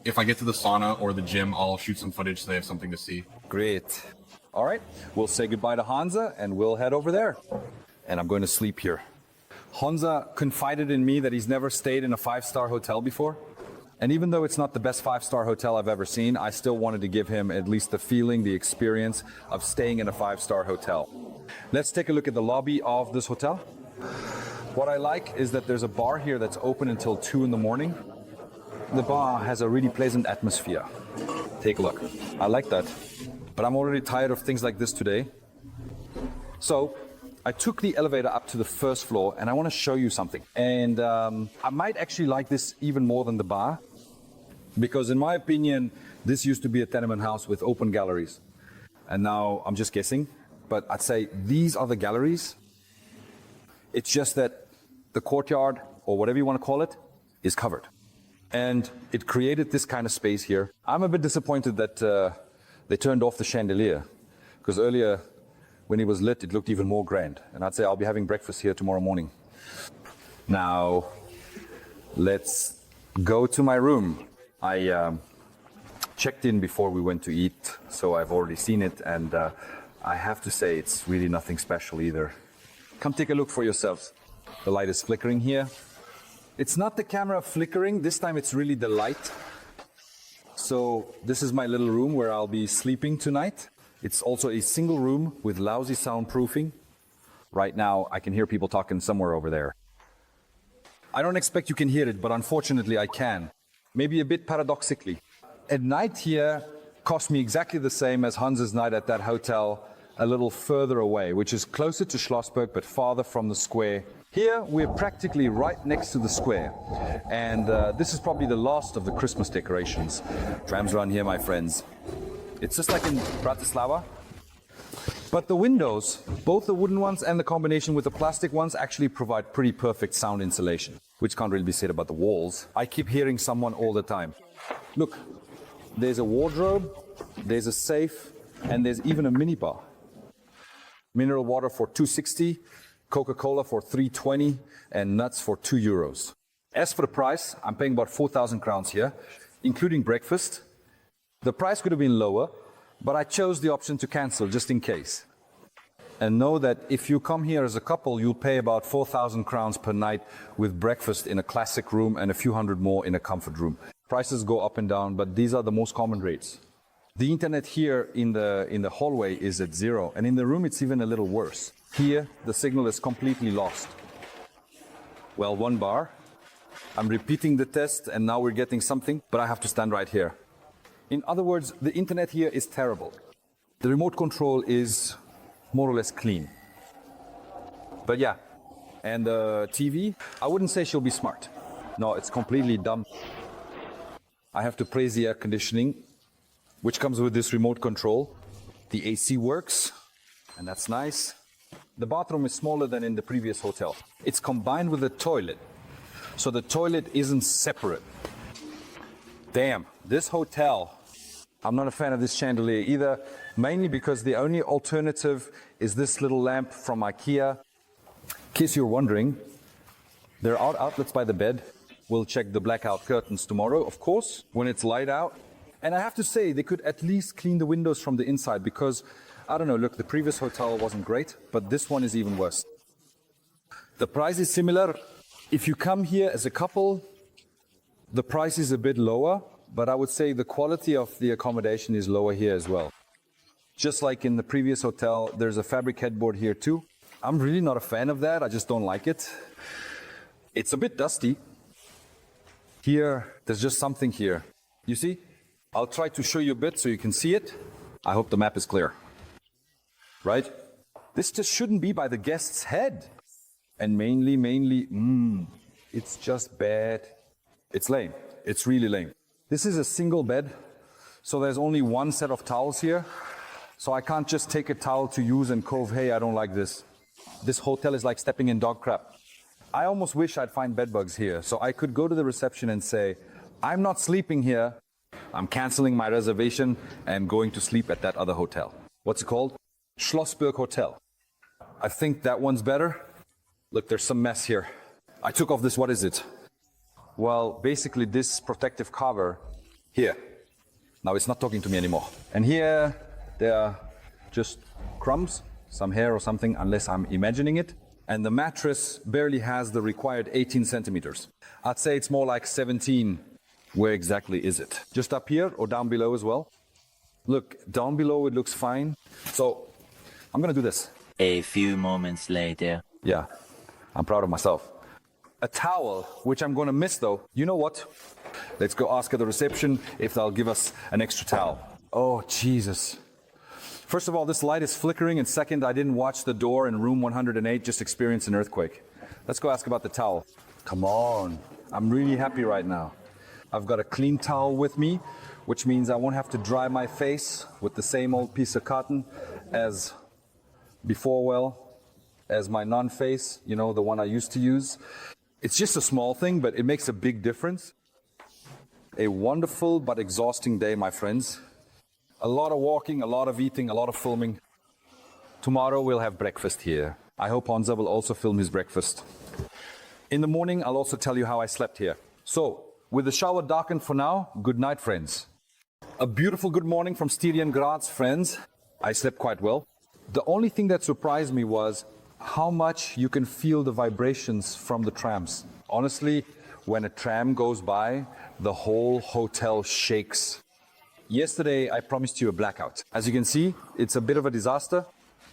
if I get to the sauna or the gym, I'll shoot some footage so they have something to see. Great. All right, we'll say goodbye to Hansa and we'll head over there. And I'm going to sleep here. Hansa confided in me that he's never stayed in a 5-star hotel before. And even though it's not the best 5-star hotel I've ever seen, I still wanted to give him at least the feeling, the experience of staying in a 5-star hotel. Let's take a look at the lobby of this hotel. What I like is that there's a bar here that's open until 2 in the morning. The bar has a really pleasant atmosphere. Take a look. I like that. But I'm already tired of things like this today. So I took the elevator up to the 1st floor and I want to show you something. And I might actually like this even more than the bar. Because in my opinion, this used to be a tenement house with open galleries. And now I'm just guessing. But I'd say these are the galleries. It's just that the courtyard, or whatever you want to call it, is covered. And it created this kind of space here. I'm a bit disappointed that they turned off the chandelier. Because earlier, when it was lit, it looked even more grand. And I'd say I'll be having breakfast here tomorrow morning. Now, let's go to my room. I checked in before we went to eat, so I've already seen it. And I have to say, it's really nothing special either. Come take a look for yourselves. The light is flickering here. It's not the camera flickering, this time it's really the light. So this is my little room where I'll be sleeping tonight. It's also a single room with lousy soundproofing. Right now I can hear people talking somewhere over there. I don't expect you can hear it, but unfortunately I can. Maybe a bit paradoxically. At night here cost me exactly the same as Hans's night at that hotel a little further away, which is closer to Schlossberg but farther from the square. Here we're practically right next to the square, and this is probably the last of the Christmas decorations. Trams run here, my friends. It's just like in Bratislava. But the windows, both the wooden ones and the combination with the plastic ones, actually provide pretty perfect sound insulation, which can't really be said about the walls. I keep hearing someone all the time. Look, there's a wardrobe, there's a safe, and there's even a minibar. Mineral water for 2.60, Coca-Cola for 3.20, and nuts for 2 euros. As for the price, I'm paying about 4,000 crowns here, including breakfast. The price could have been lower, but I chose the option to cancel just in case. And know that if you come here as a couple, you'll pay about 4,000 crowns per night with breakfast in a classic room and a few hundred more in a comfort room. Prices go up and down, but these are the most common rates. The internet here in the hallway is at 0, and in the room it's even a little worse. Here, the signal is completely lost. Well, 1 bar. I'm repeating the test, and now we're getting something, but I have to stand right here. In other words, the internet here is terrible. The remote control is more or less clean. But yeah, And the TV, I wouldn't say she'll be smart. No, it's completely dumb. I have to praise the air conditioning, which comes with this remote control. The AC works, and that's nice. The bathroom is smaller than in the previous hotel. It's combined with a toilet, so the toilet isn't separate. Damn, this hotel, I'm not a fan of this chandelier either, mainly because the only alternative is this little lamp from IKEA. In case you're wondering, there are outlets by the bed. We'll check the blackout curtains tomorrow, of course, when it's light out. And I have to say, they could at least clean the windows from the inside because, I don't know, look, the previous hotel wasn't great, but this one is even worse. The price is similar. If you come here as a couple, the price is a bit lower, but I would say the quality of the accommodation is lower here as well. Just like in the previous hotel, there's a fabric headboard here too. I'm really not a fan of that, I just don't like it. It's a bit dusty. Here, there's just something here. You see? I'll try to show you a bit so you can see it. I hope the map is clear. Right? This just shouldn't be by the guest's head. And mainly, it's just bad. It's lame. It's really lame. This is a single bed, so there's only one set of towels here. So I can't just take a towel to use and cove, hey, I don't like this. This hotel is like stepping in dog crap. I almost wish I'd find bed bugs here, so I could go to the reception and say, I'm not sleeping here. I'm canceling my reservation and going to sleep at that other hotel. What's it called? Schlossberg Hotel. I think that one's better. Look, there's some mess here. I took off this, what is it? Well, basically this protective cover here. Now it's not talking to me anymore. And here, there are just crumbs, some hair or something, unless I'm imagining it. And the mattress barely has the required 18 centimeters. I'd say it's more like 17. Where exactly is it? Just up here or down below as well? Look, down below it looks fine. So I'm gonna do this. A few moments later. Yeah, I'm proud of myself. A towel, which I'm gonna miss though. You know what? Let's go ask at the reception if they'll give us an extra towel. Oh, Jesus. First of all, this light is flickering, and second, I didn't watch the door in room 108 just experience an earthquake. Let's go ask about the towel. Come on, I'm really happy right now. I've got a clean towel with me, which means I won't have to dry my face with the same old piece of cotton as before, well, as my non-face, you know, the one I used to use. It's just a small thing, but it makes a big difference. A wonderful but exhausting day, my friends. A lot of walking, a lot of eating, a lot of filming. Tomorrow we'll have breakfast here. I hope Hansa will also film his breakfast. In the morning, I'll also tell you how I slept here. So, with the shower darkened for now, good night, friends. A beautiful good morning from Istria and Graz, friends. I slept quite well. The only thing that surprised me was how much you can feel the vibrations from the trams. Honestly, when a tram goes by, the whole hotel shakes. Yesterday, I promised you a blackout. As you can see, it's a bit of a disaster.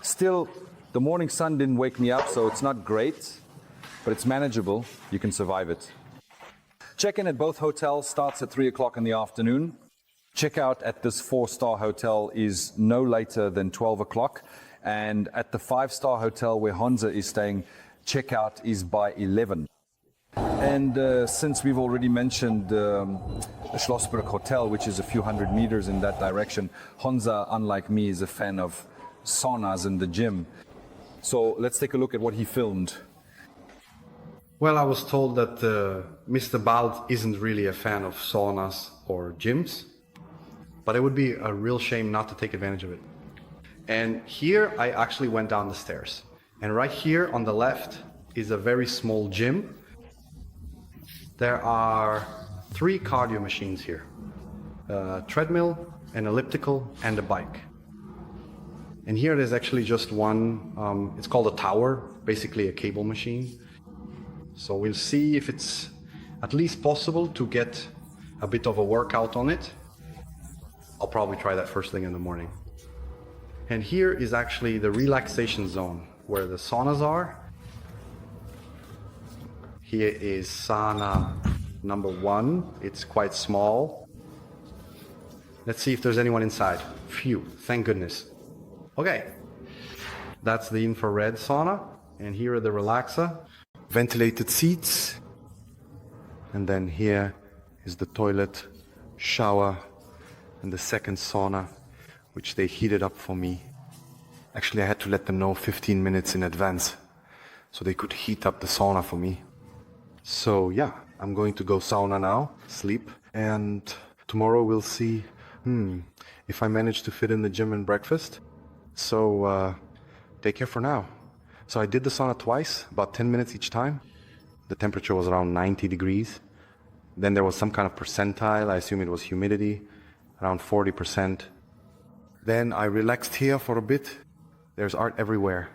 Still, the morning sun didn't wake me up, so it's not great, but it's manageable. You can survive it. Check-in at both hotels starts at 3 o'clock in the afternoon. Check-out at this 4-star hotel is no later than 12 o'clock. And at the 5-star hotel where Hansa is staying, check-out is by 11. And since we've already mentioned the Schlossberg Hotel, which is a few hundred meters in that direction, Hansa, unlike me, is a fan of saunas in the gym. So let's take a look at what he filmed. Well, I was told that Mr. Bald isn't really a fan of saunas or gyms, but it would be a real shame not to take advantage of it. And here I actually went down the stairs. And right here on the left is a very small gym. There are 3 cardio machines here. A treadmill, an elliptical, and a bike. And here there's actually just one, it's called a tower, basically a cable machine. So we'll see if it's at least possible to get a bit of a workout on it. I'll probably try that first thing in the morning. And here is actually the relaxation zone where the saunas are. Here is sauna number 1. It's quite small. Let's see if there's anyone inside. Phew, thank goodness. Okay, that's the infrared sauna. And here are the relaxer. ventilated seats. And then here is the toilet, shower, and the second sauna, which they heated up for me. Actually, I had to let them know 15 minutes in advance so they could heat up the sauna for me. So yeah, I'm going to go sauna now, sleep, and tomorrow we'll see if I manage to fit in the gym and breakfast. So take care for now. So I did the sauna twice, about 10 minutes each time. The temperature was around 90 degrees. Then there was some kind of percentile, I assume it was humidity, around 40%. Then I relaxed here for a bit. There's art everywhere.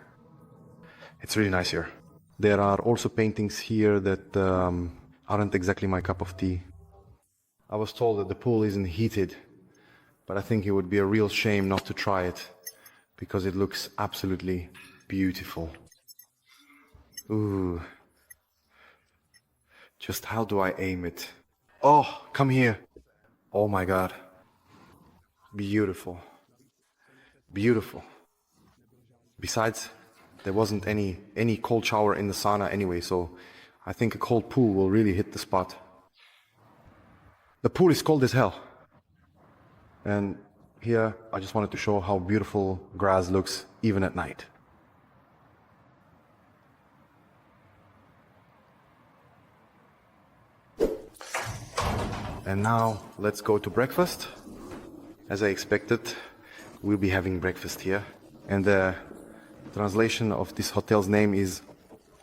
It's really nice here. There are also paintings here that aren't exactly my cup of tea. I was told that the pool isn't heated, but I think it would be a real shame not to try it because it looks absolutely beautiful. Ooh. Just how do I aim it? Oh, come here. Oh my God. Beautiful. Beautiful. Besides, there wasn't any cold shower in the sauna anyway, so I think a cold pool will really hit the spot. The pool is cold as hell. And here, I just wanted to show how beautiful Graz looks even at night. And now, let's go to breakfast. As I expected, we'll be having breakfast here. And the translation of this hotel's name is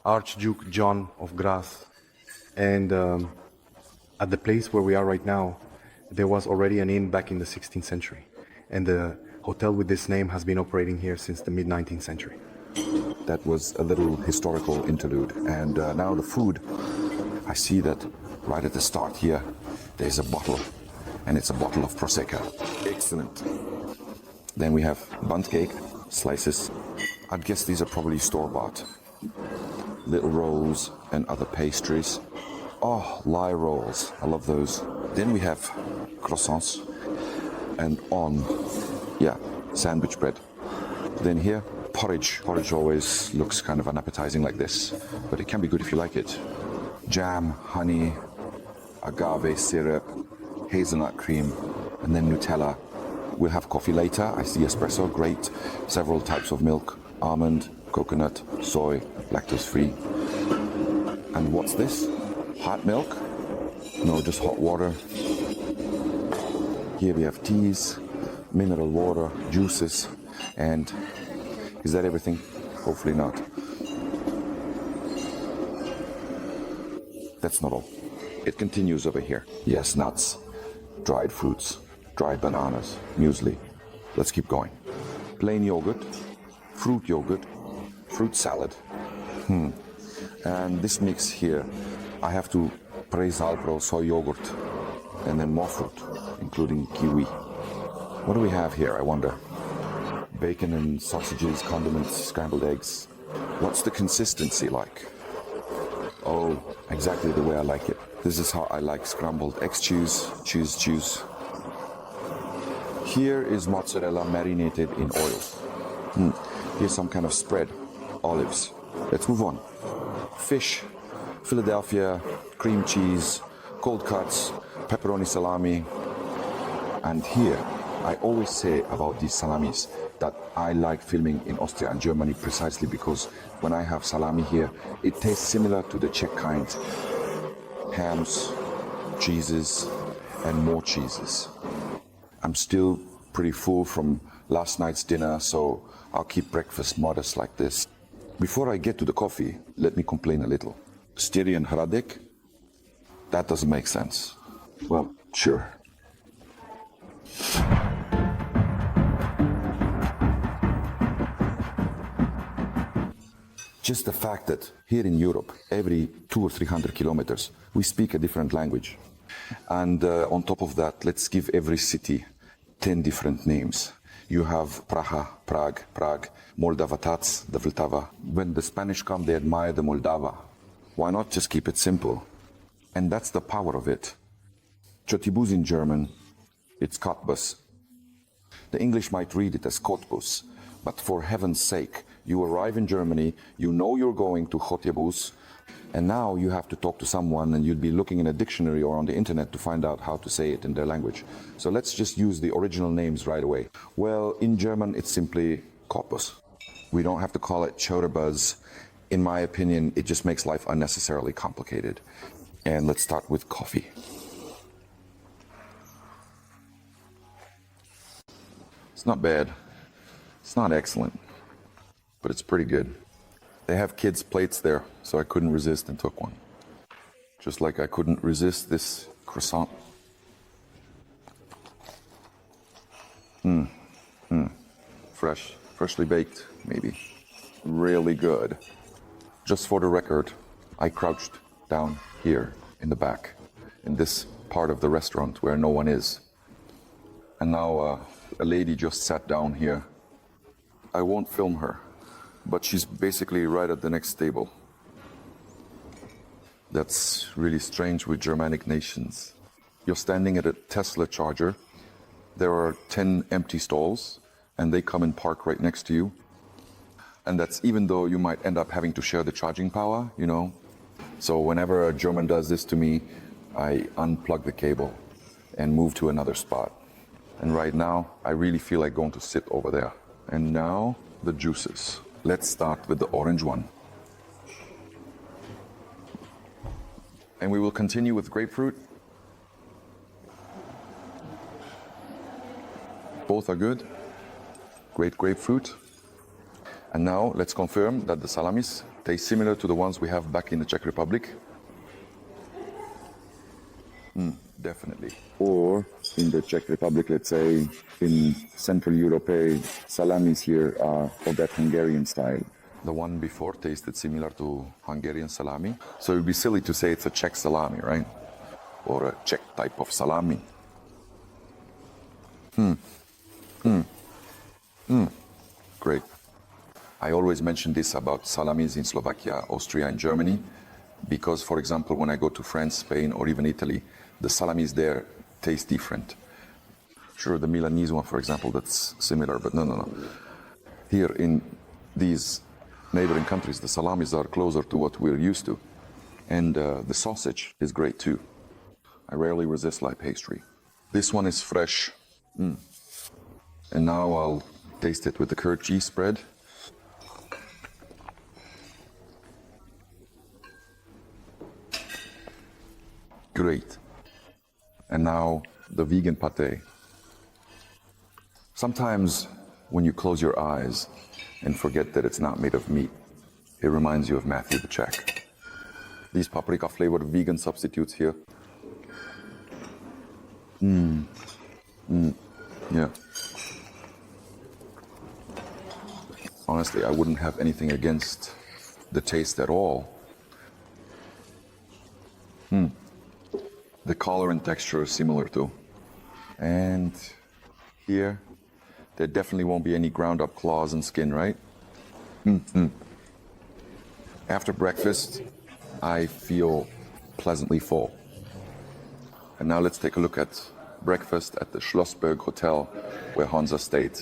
Archduke John of Graz. And at the place where we are right now, there was already an inn back in the 16th century. And the hotel with this name has been operating here since the mid-19th century. That was a little historical interlude. And now the food. I see that right at the start here, there's a bottle, and it's a bottle of Prosecco. Excellent. Then we have bundt cake, slices. I'd guess these are probably store-bought. Little rolls and other pastries. Oh, lye rolls. I love those. Then we have croissants. And sandwich bread. Then here, porridge. Porridge always looks kind of unappetizing like this, but it can be good if you like it. Jam, honey, agave syrup, hazelnut cream, and then Nutella. We'll have coffee later. I see espresso, great. Several types of milk, almond, coconut, soy, lactose-free. And what's this? Hot milk? No, just hot water. Here we have teas, mineral water, juices, and is that everything? Hopefully not. That's not all. It continues over here. Yes, nuts, dried fruits, dried bananas, muesli. Let's keep going. Plain yogurt, fruit salad. And this mix here, I have to praise Alpro soy yogurt, and then more fruit, including kiwi. What do we have here, I wonder? Bacon and sausages, condiments, scrambled eggs. What's the consistency like? Oh, exactly the way I like it. This is how I like scrambled eggs. Choose. Here is mozzarella marinated in oil. Here's some kind of spread, olives. Let's move on. Fish, Philadelphia, cream cheese, cold cuts, pepperoni salami. And here, I always say about these salamis that I like filming in Austria and Germany precisely because when I have salami here, it tastes similar to the Czech kind. Hams, cheeses, and more cheeses. I'm still pretty full from last night's dinner, so I'll keep breakfast modest like this. Before I get to the coffee, let me complain a little. Styrian Hradek? That doesn't make sense. Well, sure. Just the fact that here in Europe, every 200 or 300 kilometers, we speak a different language. And on top of that, let's give every city 10 different names. You have Praha, Prague, Moldava Tats, the Vltava. When the Spanish come, they admire the Moldava. Why not just keep it simple? And that's the power of it. Chotibus in German, it's Cottbus. The English might read it as Cottbus, but for heaven's sake, you arrive in Germany, you know you're going to Chotibus, And now you have to talk to someone and you'd be looking in a dictionary or on the internet to find out how to say it in their language. So let's just use the original names right away. Well, in German, it's simply Corpus. We don't have to call it Choderbuzz. In my opinion, it just makes life unnecessarily complicated. And let's start with coffee. It's not bad. It's not excellent, but it's pretty good. They have kids' plates there, so I couldn't resist and took one. Just like I couldn't resist this croissant. Freshly baked, maybe. Really good. Just for the record, I crouched down here in the back, in this part of the restaurant where no one is. And now a lady just sat down here. I won't film her, but she's basically right at the next table. That's really strange with Germanic nations. You're standing at a Tesla charger. There are 10 empty stalls, and they come and park right next to you. And that's even though you might end up having to share the charging power, you know. So whenever a German does this to me, I unplug the cable and move to another spot. And right now, I really feel like going to sit over there. And now, the juices. Let's start with the orange one. And we will continue with grapefruit. Both are good. Great grapefruit. And now let's confirm that the salamis taste similar to the ones we have back in the Czech Republic. Definitely. Or in the Czech Republic, let's say, in Central Europe, salamis here are of that Hungarian style. The one before tasted similar to Hungarian salami. So it would be silly to say it's a Czech salami, right? Or a Czech type of salami. Great. I always mention this about salamis in Slovakia, Austria, and Germany, because, for example, when I go to France, Spain, or even Italy, the salamis there taste different. Sure, the Milanese one, for example, that's similar, but no. Here in these neighboring countries, the salamis are closer to what we're used to. And the sausage is great too. I rarely resist light pastry. This one is fresh. And now I'll taste it with the curd cheese spread. Great. And now the vegan pate. Sometimes when you close your eyes and forget that it's not made of meat, it reminds you of Matthew the Czech. These paprika flavored vegan substitutes here. Yeah. Honestly, I wouldn't have anything against the taste at all. The color and texture is similar too. And here, there definitely won't be any ground up claws and skin, right? After breakfast, I feel pleasantly full. And now let's take a look at breakfast at the Schlossberg Hotel where Hansa stayed.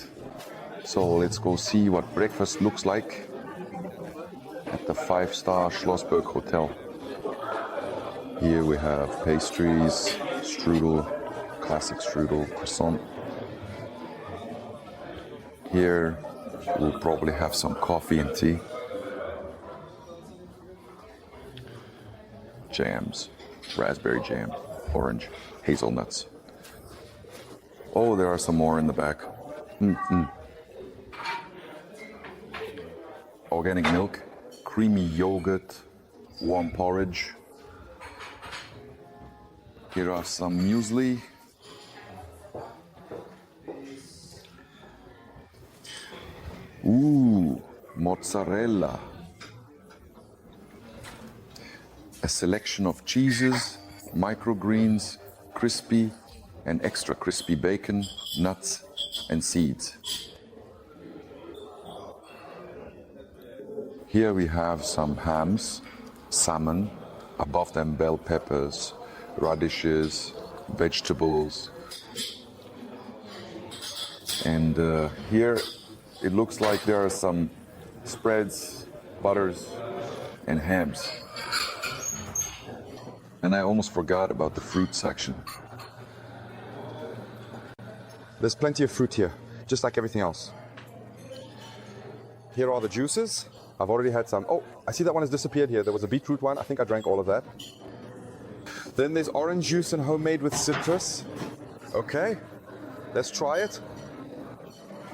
So let's go see what breakfast looks like at the 5-star Schlossberg Hotel. Here we have pastries, strudel, classic strudel, croissant. Here we'll probably have some coffee and tea. Jams, raspberry jam, orange, hazelnuts. Oh, there are some more in the back. Organic milk, creamy yogurt, warm porridge. Here are some muesli. Ooh, mozzarella. A selection of cheeses, microgreens, crispy and extra crispy bacon, nuts and seeds. Here we have some hams, salmon, above them bell peppers, radishes, vegetables. And here it looks like there are some spreads, butters, and hams. And I almost forgot about the fruit section. There's plenty of fruit here, just like everything else. Here are the juices. I've already had some. Oh, I see that one has disappeared here. There was a beetroot one. I think I drank all of that. Then there's orange juice and homemade with citrus. Okay, let's try it.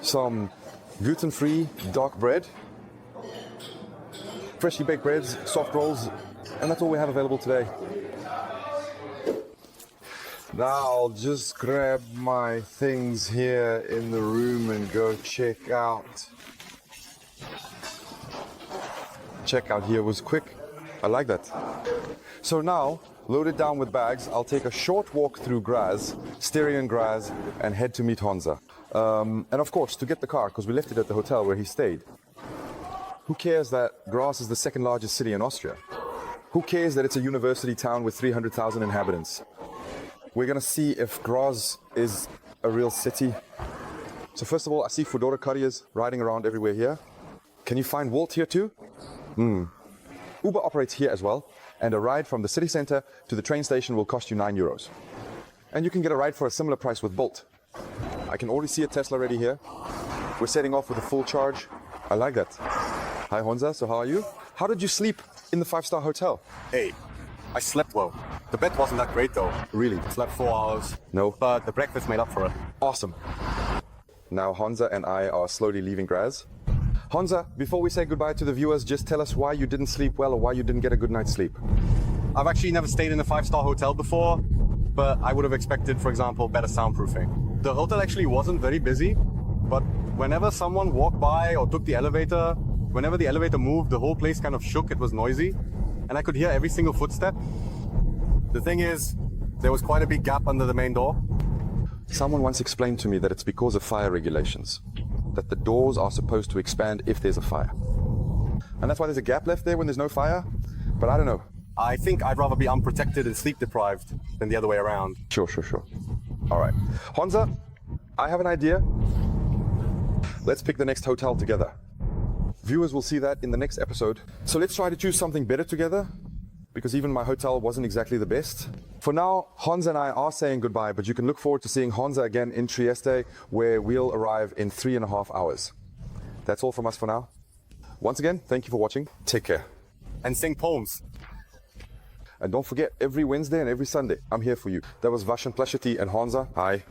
Some gluten-free dark bread. Freshly baked breads, soft rolls, and that's all we have available today. Now I'll just grab my things here in the room and go check out. Checkout here was quick. I like that. So now, loaded down with bags, I'll take a short walk through Graz, Istria and Graz, and head to meet Honza. And of course, to get the car, because we left it at the hotel where he stayed. Who cares that Graz is the second largest city in Austria? Who cares that it's a university town with 300,000 inhabitants? We're gonna see if Graz is a real city. So first of all, I see Fedora couriers riding around everywhere here. Can you find Walt here too? Uber operates here as well, and a ride from the city center to the train station will cost you €9. And you can get a ride for a similar price with Bolt. I can already see a Tesla ready here. We're setting off with a full charge. I like that. Hi Honza, so how are you? How did you sleep in the 5-star hotel? Hey, I slept well. The bed wasn't that great though. Really? Slept 4 hours. No. But the breakfast made up for it. Awesome. Now Honza and I are slowly leaving Graz. Honza, before we say goodbye to the viewers, just tell us why you didn't sleep well or why you didn't get a good night's sleep. I've actually never stayed in a 5-star hotel before, but I would have expected, for example, better soundproofing. The hotel actually wasn't very busy, but whenever someone walked by or took the elevator, whenever the elevator moved, the whole place kind of shook. It was noisy, and I could hear every single footstep. The thing is, there was quite a big gap under the main door. Someone once explained to me that it's because of fire regulations, that the doors are supposed to expand if there's a fire. And that's why there's a gap left there when there's no fire, but I don't know. I think I'd rather be unprotected and sleep deprived than the other way around. Sure. All right. Honza, I have an idea. Let's pick the next hotel together. Viewers will see that in the next episode. So let's try to choose something better together, because even my hotel wasn't exactly the best. For now, Honza and I are saying goodbye, but you can look forward to seeing Honza again in Trieste, where we'll arrive in 3.5 hours. That's all from us for now. Once again, thank you for watching. Take care. And sing poems. And don't forget, every Wednesday and every Sunday, I'm here for you. That was Vashan Plashati and Honza. Hi.